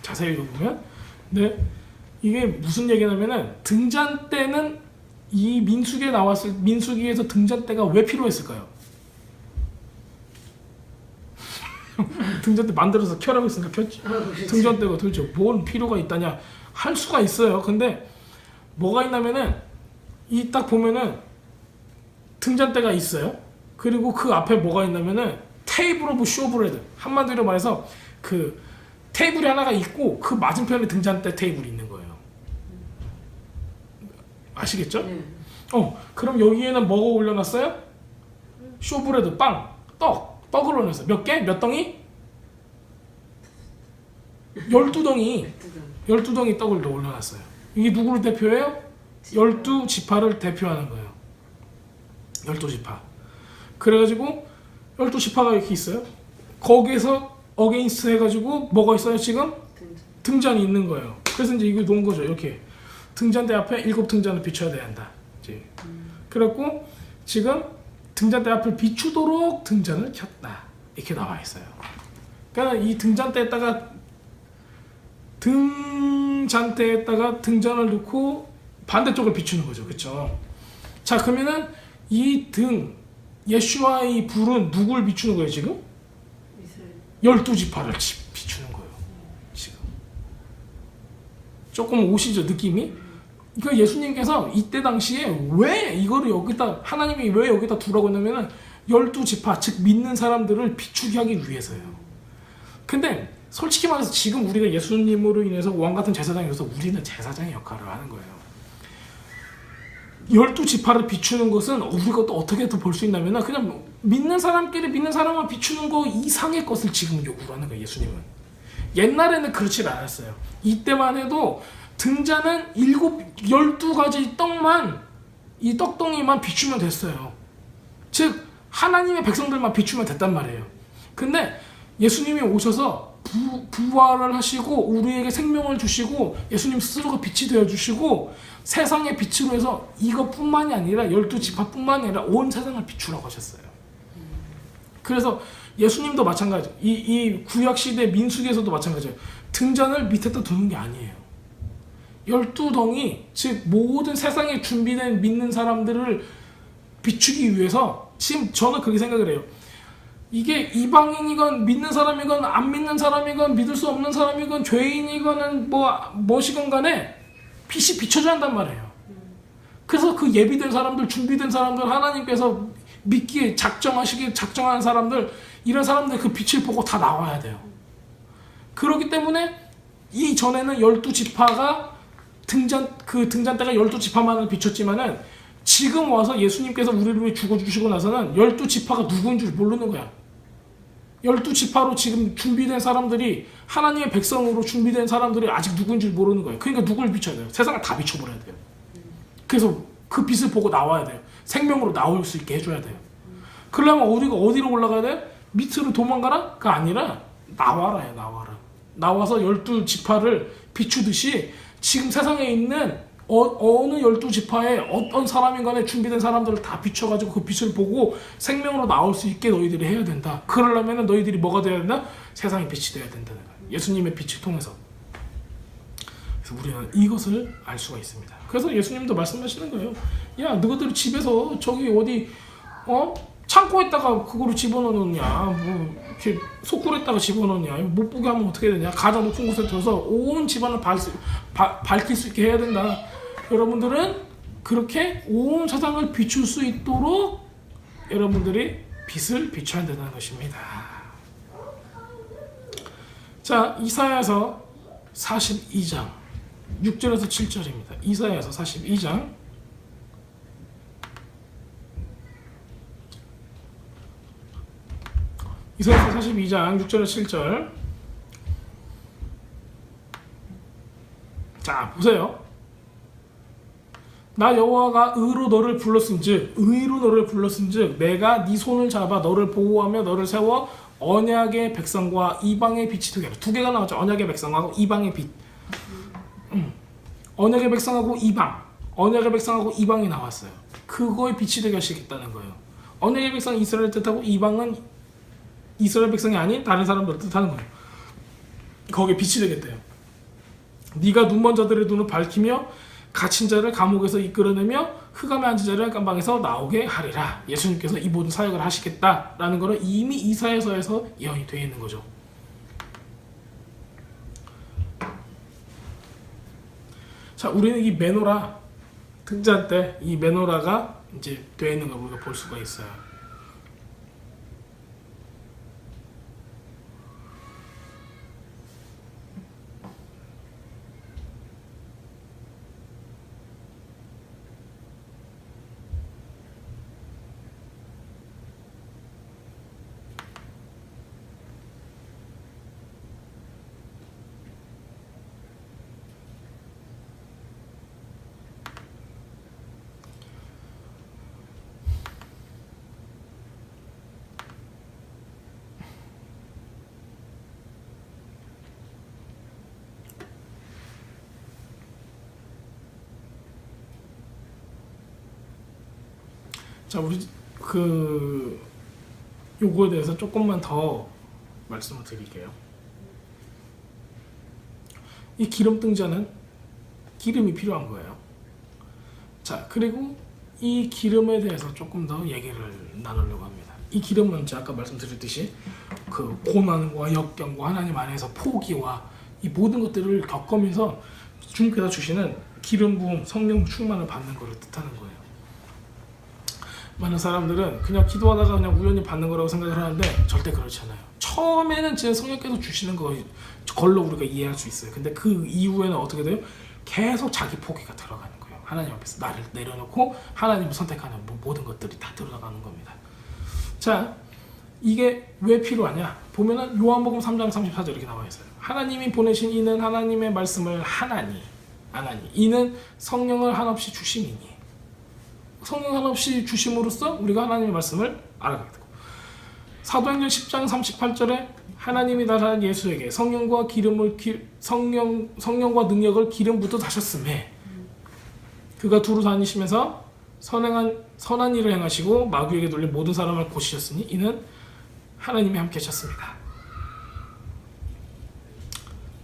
근데 이게 무슨 얘기냐면은 등잔대는 이 민수기에서 등잔대가 왜 필요했을까요? 등잔대 만들어서 켜라고 했으니까 켰지. 등잔대가 도대체 뭔 필요가 있다냐 할 수가 있어요. 근데 뭐가 있냐면은 이 딱 보면은 등잔대가 있어요. 그리고 그 앞에 뭐가 있냐면은 테이블 오브 쇼브레드, 한마디로 말해서 그 테이블이 하나가 있고 그 맞은편에 등잔대 테이블이 있는 거예요. 아시겠죠? 네. 그럼 여기에는 뭐가 올려놨어요? 쇼브레드, 빵, 떡을 올려놨어요. 몇 개? 몇 덩이? 12덩이 12덩이 떡을 올려놨어요. 이게 누구를 대표해요? 12지파를 대표하는 거예요. 12지파. 그래가지고 12지파가 이렇게 있어요. 거기에서 어게인스트 해가지고 뭐가 있어요 지금? 등잔이 있는 거예요. 그래서 이제 이거 놓은 거죠. 이렇게 등잔대 앞에 7 등잔을 비춰야 돼야 한다. 그래갖고 지금 등잔대 앞을 비추도록 등잔을 켰다. 이렇게 나와 있어요. 그러니까 이 등잔대에다가 등잔을 놓고 반대쪽을 비추는 거죠. 그렇죠? 자, 그러면은 이 예수와의 불은 누굴 비추는 거예요, 지금? 이스라엘. 12지파를 비추는 거예요. 지금. 조금 오시죠, 느낌이? 그러니까 예수님께서 이때 당시에 왜 이거를 여기다, 하나님이 왜 여기다 두라고 했냐면은 12지파, 즉 믿는 사람들을 비추게 하기 위해서요. 근데 솔직히 말해서 지금 우리가 예수님으로 인해서 왕같은 제사장이 돼서 우리는 제사장의 역할을 하는 거예요. 12지파를 비추는 것은 우리가 또 어떻게 더 볼 수 있냐면 그냥 믿는 사람끼리 믿는 사람만 비추는 거 이상의 것을 지금 요구를 하는 거예요. 예수님은. 옛날에는 그렇지 않았어요. 이때만 해도 등잔은 12가지 떡만, 이 떡덩이만 비추면 됐어요. 즉 하나님의 백성들만 비추면 됐단 말이에요. 근데 예수님이 오셔서 부활을 하시고 우리에게 생명을 주시고 예수님 스스로가 빛이 되어주시고 세상의 빛으로 해서 이것뿐만이 아니라 12지파뿐만이 아니라 온 세상을 비추라고 하셨어요. 그래서 예수님도 마찬가지죠. 이 구약시대 민수기에서도 마찬가지예요. 등잔을 밑에다 두는 게 아니에요. 12덩이, 즉 모든 세상에 준비된 믿는 사람들을 비추기 위해서 지금 저는 그렇게 생각을 해요. 이게 이방인이건 믿는 사람이건 안 믿는 사람이건 믿을 수 없는 사람이건 죄인이건 무엇이건 간에 빛이 비춰져야 한단 말이에요. 그래서 그 예비된 사람들, 준비된 사람들, 하나님께서 믿기에 작정한 사람들, 이런 사람들 그 빛을 보고 다 나와야 돼요. 그렇기 때문에 이전에는 12지파가 등잔대가 12지파만을 비췄지만은 지금 와서 예수님께서 우리를 위해 죽어주시고 나서는 12지파가 누구인 줄 모르는 거야. 12지파로 지금 준비된 사람들이 하나님의 백성으로 준비된 사람들이 아직 누구인 줄 모르는 거예요. 그러니까 누굴 비춰야 돼요? 세상을 다 비춰버려야 돼요. 그래서 그 빛을 보고 나와야 돼요. 생명으로 나올 수 있게 해줘야 돼요. 그러려면 우리가 어디로 올라가야 돼? 밑으로 도망가라? 가 아니라 나와라요. 나와서 12지파를 비추듯이 지금 세상에 있는 어느 12지파에 어떤 사람인 간에 준비된 사람들을 다 비춰가지고 그 빛을 보고 생명으로 나올 수 있게 너희들이 해야 된다. 그러려면 너희들이 뭐가 되어야 된다? 세상의 빛이 되어야 된다는 거예요. 예수님의 빛을 통해서. 그래서 우리는 이것을 알 수가 있습니다. 그래서 예수님도 말씀하시는 거예요. 야, 너희들 집에서 저기 어디 창고에다가 그거를 집어넣느냐, 뭐 이렇게 소굴에다가 집어넣느냐, 못 보게 하면 어떻게 되냐, 가장 높은 곳에 둬서 온 집안을 밝힐 수 있게 해야 된다. 여러분들은 그렇게 온 세상을 비출 수 있도록 여러분들이 빛을 비춰야 된다는 것입니다. 자, 이사야서 42장 6절에서 7절입니다. 이사야서 42장 이사야서 42장 6절에서 7절. 자, 보세요. 나 여호와가 의로 너를 불렀은즉 내가 네 손을 잡아 너를 보호하며 너를 세워 언약의 백성과 이방의 빛이 되게 하라. 두 개가 나왔죠. 언약의 백성하고 이방의 빛. 언약의 백성하고 이방이 나왔어요. 그거에 빛이 되게 하시겠다는 거예요. 언약의 백성은 이스라엘 뜻하고 이방은 이스라엘 백성이 아닌 다른 사람들을 뜻하는 거예요. 거기에 빛이 되겠대요. 네가 눈먼 자들의 눈을 밝히며 갇힌 자를 감옥에서 이끌어내며 흑암에 앉은 자를 깜방에서 나오게 하리라. 예수님께서 이 모든 사역을 하시겠다라는 것은 이미 이사야서에서 예언이 되어 있는 거죠. 자, 우리는 이 메노라 등잔대, 이 메노라가 이제 되어 있는 걸 우리가 볼 수가 있어요. 자, 그 요거에 대해서 조금만 더 말씀을 드릴게요. 이 기름 등잔은 기름이 필요한 거예요. 자, 그리고 이 기름에 대해서 조금 더 얘기를 나누려고 합니다. 이 기름은 제가 아까 말씀드렸듯이 그 고난과 역경과 하나님 안에서 포기와 이 모든 것들을 겪으면서 주님께서 주시는 기름 부음, 성령 충만을 받는 것을 뜻하는 거예요. 많은 사람들은 그냥 기도하다가 그냥 우연히 받는 거라고 생각을 하는데 절대 그렇지 않아요. 처음에는 진짜 성령께서 주시는 걸로 우리가 이해할 수 있어요. 근데 그 이후에는 어떻게 돼요? 계속 자기 포기가 들어가는 거예요. 하나님 앞에서 나를 내려놓고 하나님을 선택하는 모든 것들이 다 들어가는 겁니다. 자, 이게 왜 필요하냐? 보면은 요한복음 3장 34절 이렇게 나와 있어요. 하나님이 보내신 이는 하나님의 말씀을 하나니 이는 성령을 한없이 주심이니, 성령 한없이 주심으로써 우리가 하나님의 말씀을 알아가게 되고, 사도행전 10장 38절에 하나님이 나타난 예수에게 성령과 능력을 기름 붓듯 하셨음에 그가 두루 다니시면서 선한 일을 행하시고 마귀에게 눌린 모든 사람을 고치셨으니 이는 하나님이 함께 하셨습니다.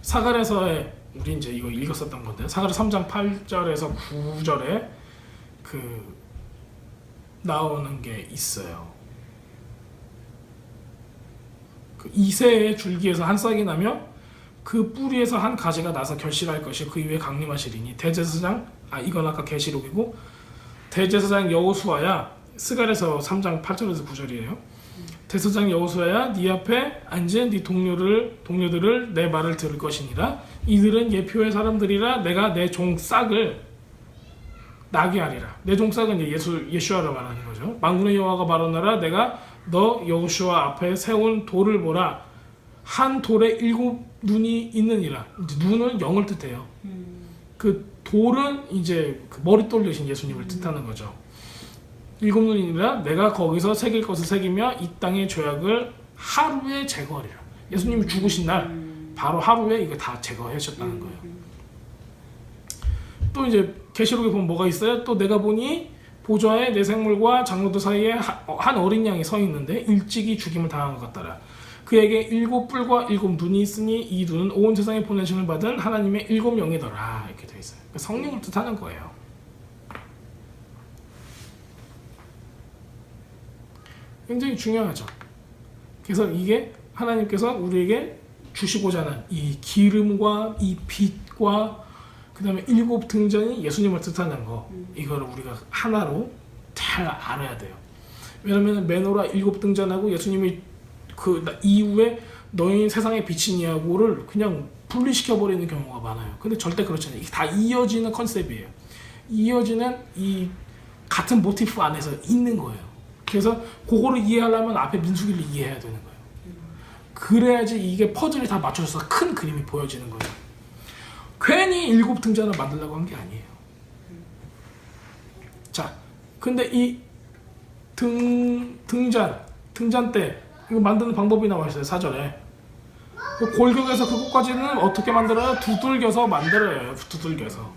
사갈에서의 우리 이제 이거 읽었었던 건데, 사갈 3장 8절에서 9절에 그 나오는 게 있어요. 그 이새의 줄기에서 한 싹이 나며 그 뿌리에서 한 가지가 나서 결실할 것이 그 이후에 강림하시리니 대제사장, 이건 아까 계시록이고, 대제사장 여호수아야, 스갈에서 3장 8절에서 9절이에요. 대제사장 여호수아야, 네 앞에 앉은 네 동료들을 내 말을 들을 것이니라. 이들은 예표의 사람들이라. 내가 내 종 싹을 나게 하리라. 내 종 싹은 예수아를 말하는 거죠. 만군의 여호와가 말하노라. 내가 너 여호수아 앞에 세운 돌을 보라. 한 돌에 7 눈이 있느니라. 눈은 영을 뜻해요. 그 돌은 이제 그 머릿돌 대신 예수님을 뜻하는 거죠. 7 눈이니라. 내가 거기서 새길 것을 새기며 이 땅의 죄악을 하루에 제거하리라. 예수님이 죽으신 날 바로 하루에 이거 다 제거하셨다는 거예요. 또 이제 계시록에 보면 뭐가 있어요? 또 내가 보니 보좌에 내 생물과 장로들 사이에 한 어린 양이 서 있는데 일찍이 죽임을 당한 것 같더라. 그에게 7 뿔과 7 눈이 있으니 이 눈은 온 세상에 보내심을 받은 하나님의 7 영이더라. 이렇게 되어 있어요. 그러니까 성령을 뜻하는 거예요. 굉장히 중요하죠. 그래서 이게 하나님께서 우리에게 주시고자 하는 이 기름과 이 빛과 그 다음에 7 등잔이 예수님을 뜻하는 거, 이거를 우리가 하나로 잘 알아야 돼요. 왜냐면 메노라 7 등잔하고 예수님이 그 이후에 너희 세상의 빛이냐고를 그냥 분리시켜버리는 경우가 많아요. 근데 절대 그렇지 않아요. 이게 다 이어지는 컨셉이에요. 이어지는 이 같은 모티프 안에서 있는 거예요. 그래서 그거를 이해하려면 앞에 민수기를 이해해야 되는 거예요. 그래야지 이게 퍼즐이 다 맞춰져서 큰 그림이 보여지는 거예요. 괜히 7 등잔을 만들려고 한 게 아니에요. 자, 근데 이 등잔대 이거 만드는 방법이 나와 있어요. 사전에. 골격에서 그것까지는 어떻게 만들어요? 두들겨서 만들어요. 두들겨서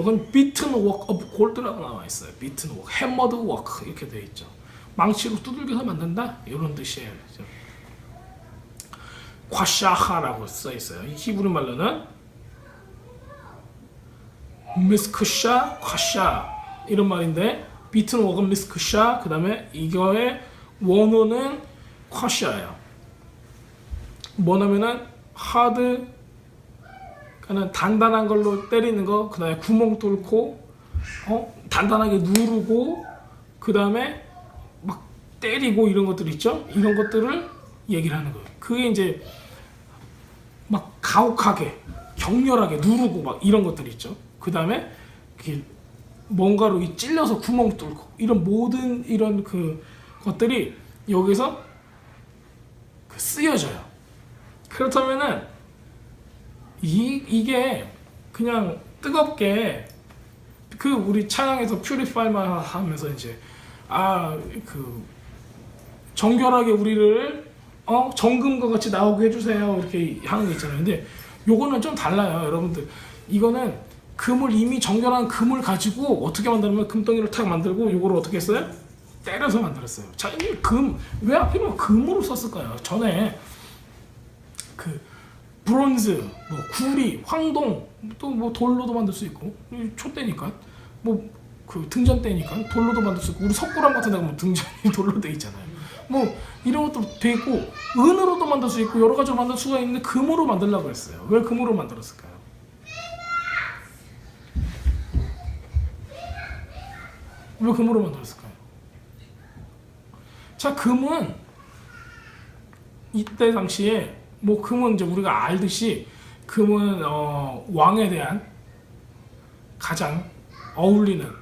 이건 beaten work of gold라고 나와 있어요. beaten work, hammered work 이렇게 되어 있죠. 망치로 두들겨서 만든다 이런 뜻이에요. 과샤하라고 써 있어요. 이 히브리 말로는 미스크샤, 과샤 이런 말인데 beaten work은 미스크샤, 그 다음에 이거의 원어는 과샤예요. 뭐냐면은 hard, 그냥 단단한 걸로 때리는 거, 그 다음에 구멍 뚫고 단단하게 누르고 그 다음에 막 때리고 이런 것들 있죠. 이런 것들을 얘기를 하는 거예요. 그게 이제 막 가혹하게 격렬하게 누르고 막 이런 것들 있죠. 그 다음에 뭔가로 찔려서 구멍 뚫고 이런 모든 이런 그 것들이 여기서 쓰여져요. 그렇다면은 이게 그냥 뜨겁게 그 우리 찬양에서 퓨리파이만 하면서 이제 그 정결하게 우리를 정금과 같이 나오게 해주세요 이렇게 하는 게 있잖아요. 근데 요거는 좀 달라요, 여러분들. 이거는 이미 정결한 금을 가지고 어떻게 만들면 금덩이를 탁 만들고 요거를 어떻게 했어요? 때려서 만들었어요. 자, 이 금, 왜 하필이면 금으로 썼을까요? 전에 그 브론즈, 뭐 구리, 황동, 또 뭐 돌로도 만들 수 있고, 촛대니까 뭐 그 등잔대니까 돌로도 만들 수 있고, 우리 석굴암 같은 데 가면 등잔이 돌로 돼 있잖아요. 뭐 이런 것도 돼 있고, 은으로도 만들 수 있고 여러 가지로 만들 수가 있는데 금으로 만들려고 했어요. 왜 금으로 만들었을까요? 왜 금으로 만들었을까요? 자, 금은 이때 당시에 뭐 금은 이제 우리가 알듯이 금은 왕에 대한 가장 어울리는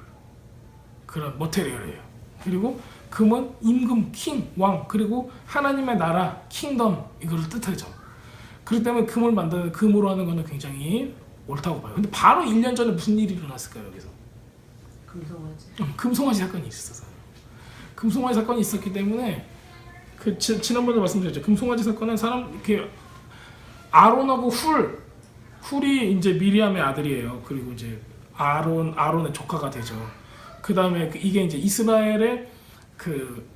그런 머테리얼이에요. 그리고 금은 임금, 킹, 왕, 그리고 하나님의 나라, 킹덤 이거를 뜻하죠. 그렇기 때문에 금을 만드는, 금으로 하는 거는 굉장히 옳다고 봐요. 근데 바로 1년 전에 무슨 일이 일어났을까요, 여기서? 금송아지. 금송아지 사건이 있었어요. 금송아지 사건이 있었기 때문에 그 지난번에 말씀드렸죠. 금송아지 사건은 사람 이렇게 아론하고 훌이 이제 미리암의 아들이에요. 그리고 이제 아론의 조카가 되죠. 그 다음에 이게 이제 이스라엘의 그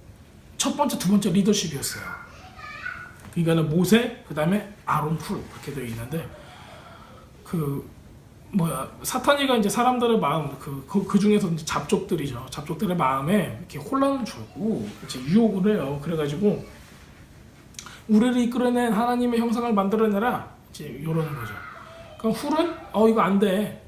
첫 번째, 두 번째 리더십이었어요. 그러니까는 모세, 그 다음에 아론, 훌 그렇게 되어 있는데 사탄이가 이제 사람들의 마음 그 중에서 이제 잡족들이죠. 잡족들의 마음에 이렇게 혼란을 주고 이제 유혹을 해요. 그래가지고 우리를 이끌어낸 하나님의 형상을 만들어내라 이제 이러는 거죠. 그럼 훌은 이거 안 돼.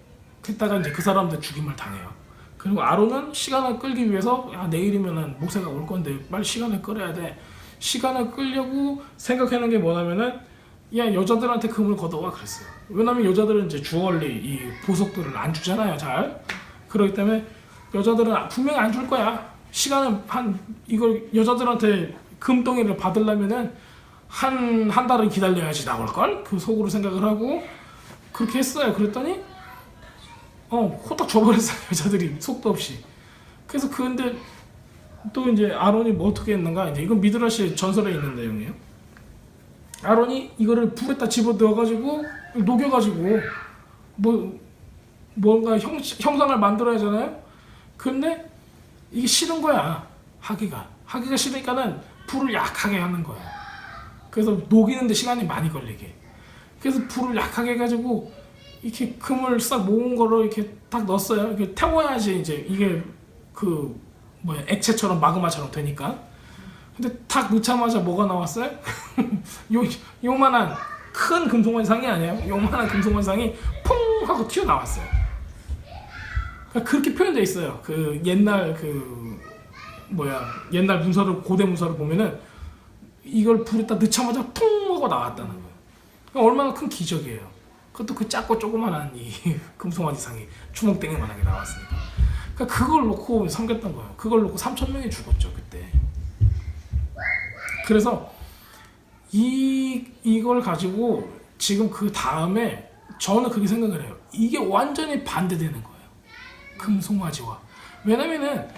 했다가 이제 그 사람들 죽임을 당해요. 그리고 아론은 시간을 끌기 위해서 내일이면은 모세가 올 건데 빨리 시간을 끌어야 돼. 시간을 끌려고 생각하는 게 뭐냐면은 여자들한테 금을 걷어와 그랬어요. 왜냐면 여자들은 이제 주얼리 이 보석들을 안 주잖아요, 잘. 그렇기 때문에 여자들은 분명히 안 줄 거야. 시간을 이걸 여자들한테 금덩이를 받으려면은 한 달은 기다려야지 나올 걸. 그 속으로 생각을 하고 그렇게 했어요. 그랬더니 호딱 줘버렸어요, 여자들이 속도 없이. 그래서 근데 또 이제 아론이 뭐 어떻게 했는가? 이제 이건 미드라시 전설에 있는 내용이에요. 아론이 이거를 불에다 집어 넣어가지고 녹여가지고 뭔가 형상을 만들어야 하잖아요. 근데 이게 싫은 거야. 하기가 싫으니까는 불을 약하게 하는 거야. 그래서 녹이는데 시간이 많이 걸리게. 그래서 불을 약하게 해가지고 이렇게 금을 싹 모은 거로 이렇게 딱 넣었어요. 이렇게 태워야지 이제 이게 액체처럼 마그마처럼 되니까. 근데 탁 넣자마자 뭐가 나왔어요? 요만한 큰 금송아지 상이 아니에요. 요만한 금송아지 상이 퐁 하고 튀어나왔어요. 그러니까 그렇게 표현되어 있어요. 그 옛날 옛날 문서를, 고대 문서를 보면은 이걸 불에다 넣자마자 퐁 하고 나왔다는 거예요. 그러니까 얼마나 큰 기적이에요. 그것도 그 작고 조그만한 이 금송아지 상이 주먹땡이만하게 나왔으니까. 그러니까 그걸 놓고 섬겼던 거예요. 그걸 놓고 3,000명이 죽었죠, 그때. 그래서 이걸 가지고 지금 그 다음에 저는 그렇게 생각을 해요. 이게 완전히 반대되는 거예요. 금송아지와. 왜냐면은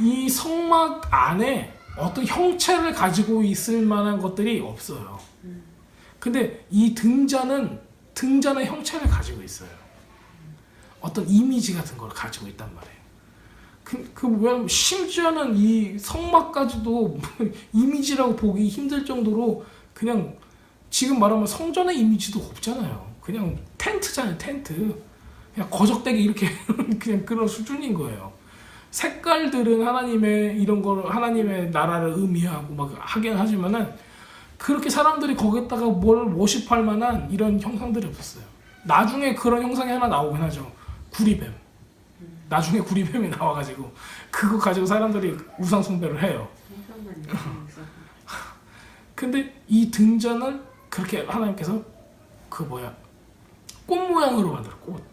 이 성막 안에 어떤 형체를 가지고 있을 만한 것들이 없어요. 근데 이 등잔은 형체를 가지고 있어요. 어떤 이미지 같은 걸 가지고 있단 말이에요. 왜냐면 심지어는 이 성막까지도 이미지라고 보기 힘들 정도로 그냥 지금 말하면 성전의 이미지도 없잖아요. 그냥 텐트잖아요, 텐트. 그냥 거적대기 이렇게 그냥 그런 수준인 거예요. 색깔들은 하나님의 나라를 의미하고 막 하긴 하지만은 그렇게 사람들이 거기다가 뭘 워십할 만한 이런 형상들이 없었어요. 나중에 그런 형상이 하나 나오긴 하죠. 구리뱀. 나중에 구리뱀이 나와가지고 그거 가지고 사람들이 우상 숭배를 해요. 근데 이 등잔을 그렇게 하나님께서 꽃 모양으로 만들어. 꽃.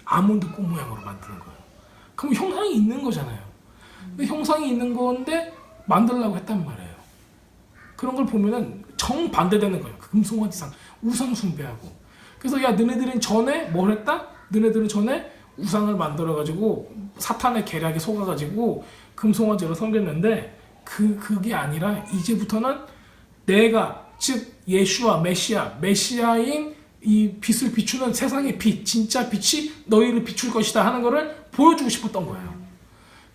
아몬드 꽃 모양으로 만드는 거예요. 그럼 형상이 있는 거잖아요. 근데 형상이 있는 건데 만들려고 했단 말이에요. 그런 걸 보면은 정반대되는 거예요. 금송아지상 우상 숭배하고. 그래서 너네들은 전에 뭘 했다? 너네들은 전에 우상을 만들어가지고 사탄의 계략에 속아가지고 금송아지로 섬겼는데 그게 아니라 이제부터는 내가 즉 예수와 메시아인 이 빛을 비추는 세상의 빛, 진짜 빛이 너희를 비출 것이다 하는 거를 보여주고 싶었던 거예요.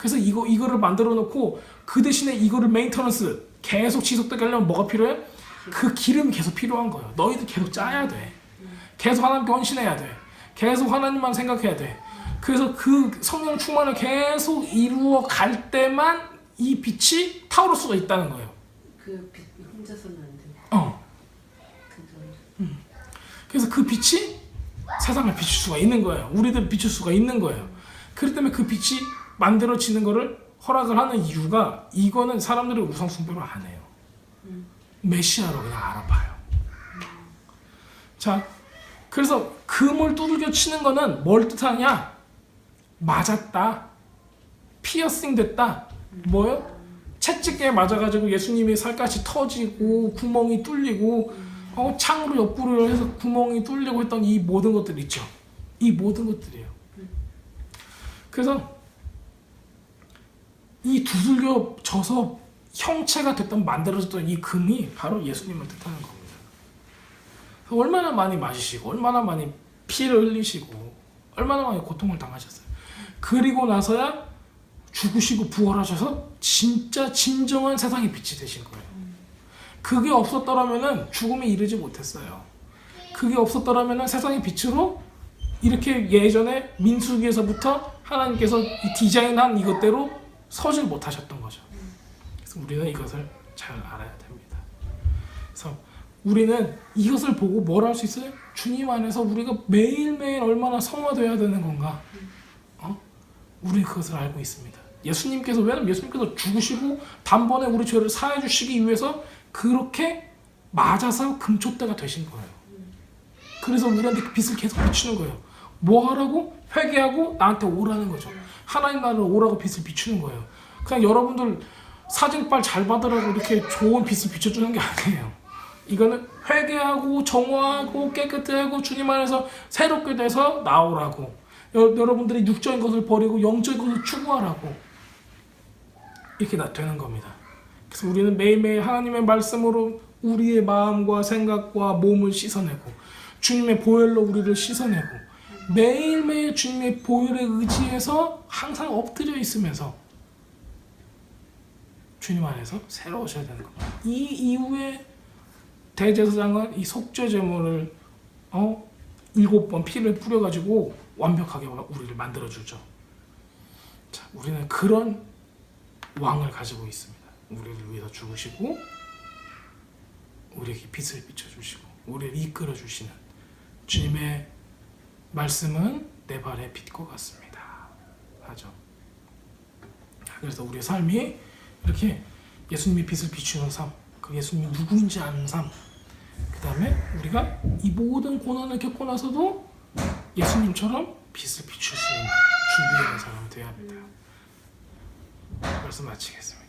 그래서 이거를 만들어 놓고 그 대신에 이거를 메인터넌스 계속 지속되게 하려면 뭐가 필요해? 그 기름이 계속 필요한 거예요. 너희들 계속 짜야 돼. 계속 하나님께 헌신해야 돼. 계속 하나님만 생각해야 돼. 그래서 그 성령 충만을 계속 이루어 갈 때만 이 빛이 타오를 수가 있다는 거예요. 그 빛 혼자서는 안 돼. 그래서 그 빛이 세상을 비출 수가 있는 거예요. 우리들 비출 수가 있는 거예요. 그렇기 때문에 그 빛이 만들어지는 거를 허락을 하는 이유가 이거는 사람들이 우상숭배로 안 해요. 메시아로 그냥 알아봐요. 자, 그래서 금을 두들겨 치는 거는 뭘 뜻하냐? 맞았다. 피어싱 됐다. 뭐요? 채찍에 맞아가지고 예수님이 살갗이 터지고 구멍이 뚫리고 창으로 옆구리를 해서 구멍이 뚫리고 했던 이 모든 것들 있죠. 이 모든 것들이에요. 그래서 이 두들겨 져서 형체가 됐던 만들어졌던 이 금이 바로 예수님을 뜻하는 겁니다. 얼마나 많이 맞으시고 얼마나 많이 피를 흘리시고 얼마나 많이 고통을 당하셨어요. 그리고 나서야 죽으시고 부활하셔서 진짜 진정한 세상의 빛이 되신 거예요. 그게 없었더라면은 죽음에 이르지 못했어요. 그게 없었더라면은 세상의 빛으로 이렇게 예전에 민수기에서부터 하나님께서 이 디자인한 이것대로 서질 못하셨던 거죠. 그래서 우리는 이것을 잘 알아야 됩니다. 그래서 우리는 이것을 보고 뭘 할 수 있어요? 주님 안에서 우리가 매일매일 얼마나 성화되어야 되는 건가? 우리는 그것을 알고 있습니다. 왜냐면 예수님께서 죽으시고 단번에 우리 죄를 사해 주시기 위해서 그렇게 맞아서 금촛대가 되신 거예요. 그래서 우리한테 그 빛을 계속 비추는 거예요. 뭐 하라고? 회개하고 나한테 오라는 거죠. 하나님 나라로 오라고 빛을 비추는 거예요. 그냥 여러분들 사진빨 잘 받으라고 이렇게 좋은 빛을 비춰주는 게 아니에요. 이거는 회개하고 정화하고 깨끗하고 주님 안에서 새롭게 돼서 나오라고. 여러분들이 육적인 것을 버리고 영적인 것을 추구하라고. 이렇게 되는 겁니다. 그래서 우리는 매일매일 하나님의 말씀으로 우리의 마음과 생각과 몸을 씻어내고 주님의 보혈로 우리를 씻어내고 매일매일 주님의 보혈에 의지해서 항상 엎드려 있으면서 주님 안에서 새로우셔야 되는 겁니다. 이 이후에 대제사장은 이 속죄 제물을 7번 피를 뿌려가지고 완벽하게 우리를 만들어주죠. 자, 우리는 그런 왕을 가지고 있습니다. 우리를 위해서 죽으시고 우리에게 빛을 비춰주시고 우리를 이끌어주시는 주님의 말씀은 내 발의 빛과 같습니다. 하죠. 그래서 우리의 삶이 이렇게 예수님의 빛을 비추는 삶, 그 예수님이 누구인지 아는 삶, 그 다음에 우리가 이 모든 고난을 겪고 나서도 예수님처럼 빛을 비출 수 있는 준비된 사람이 되어야 합니다. 말씀 마치겠습니다.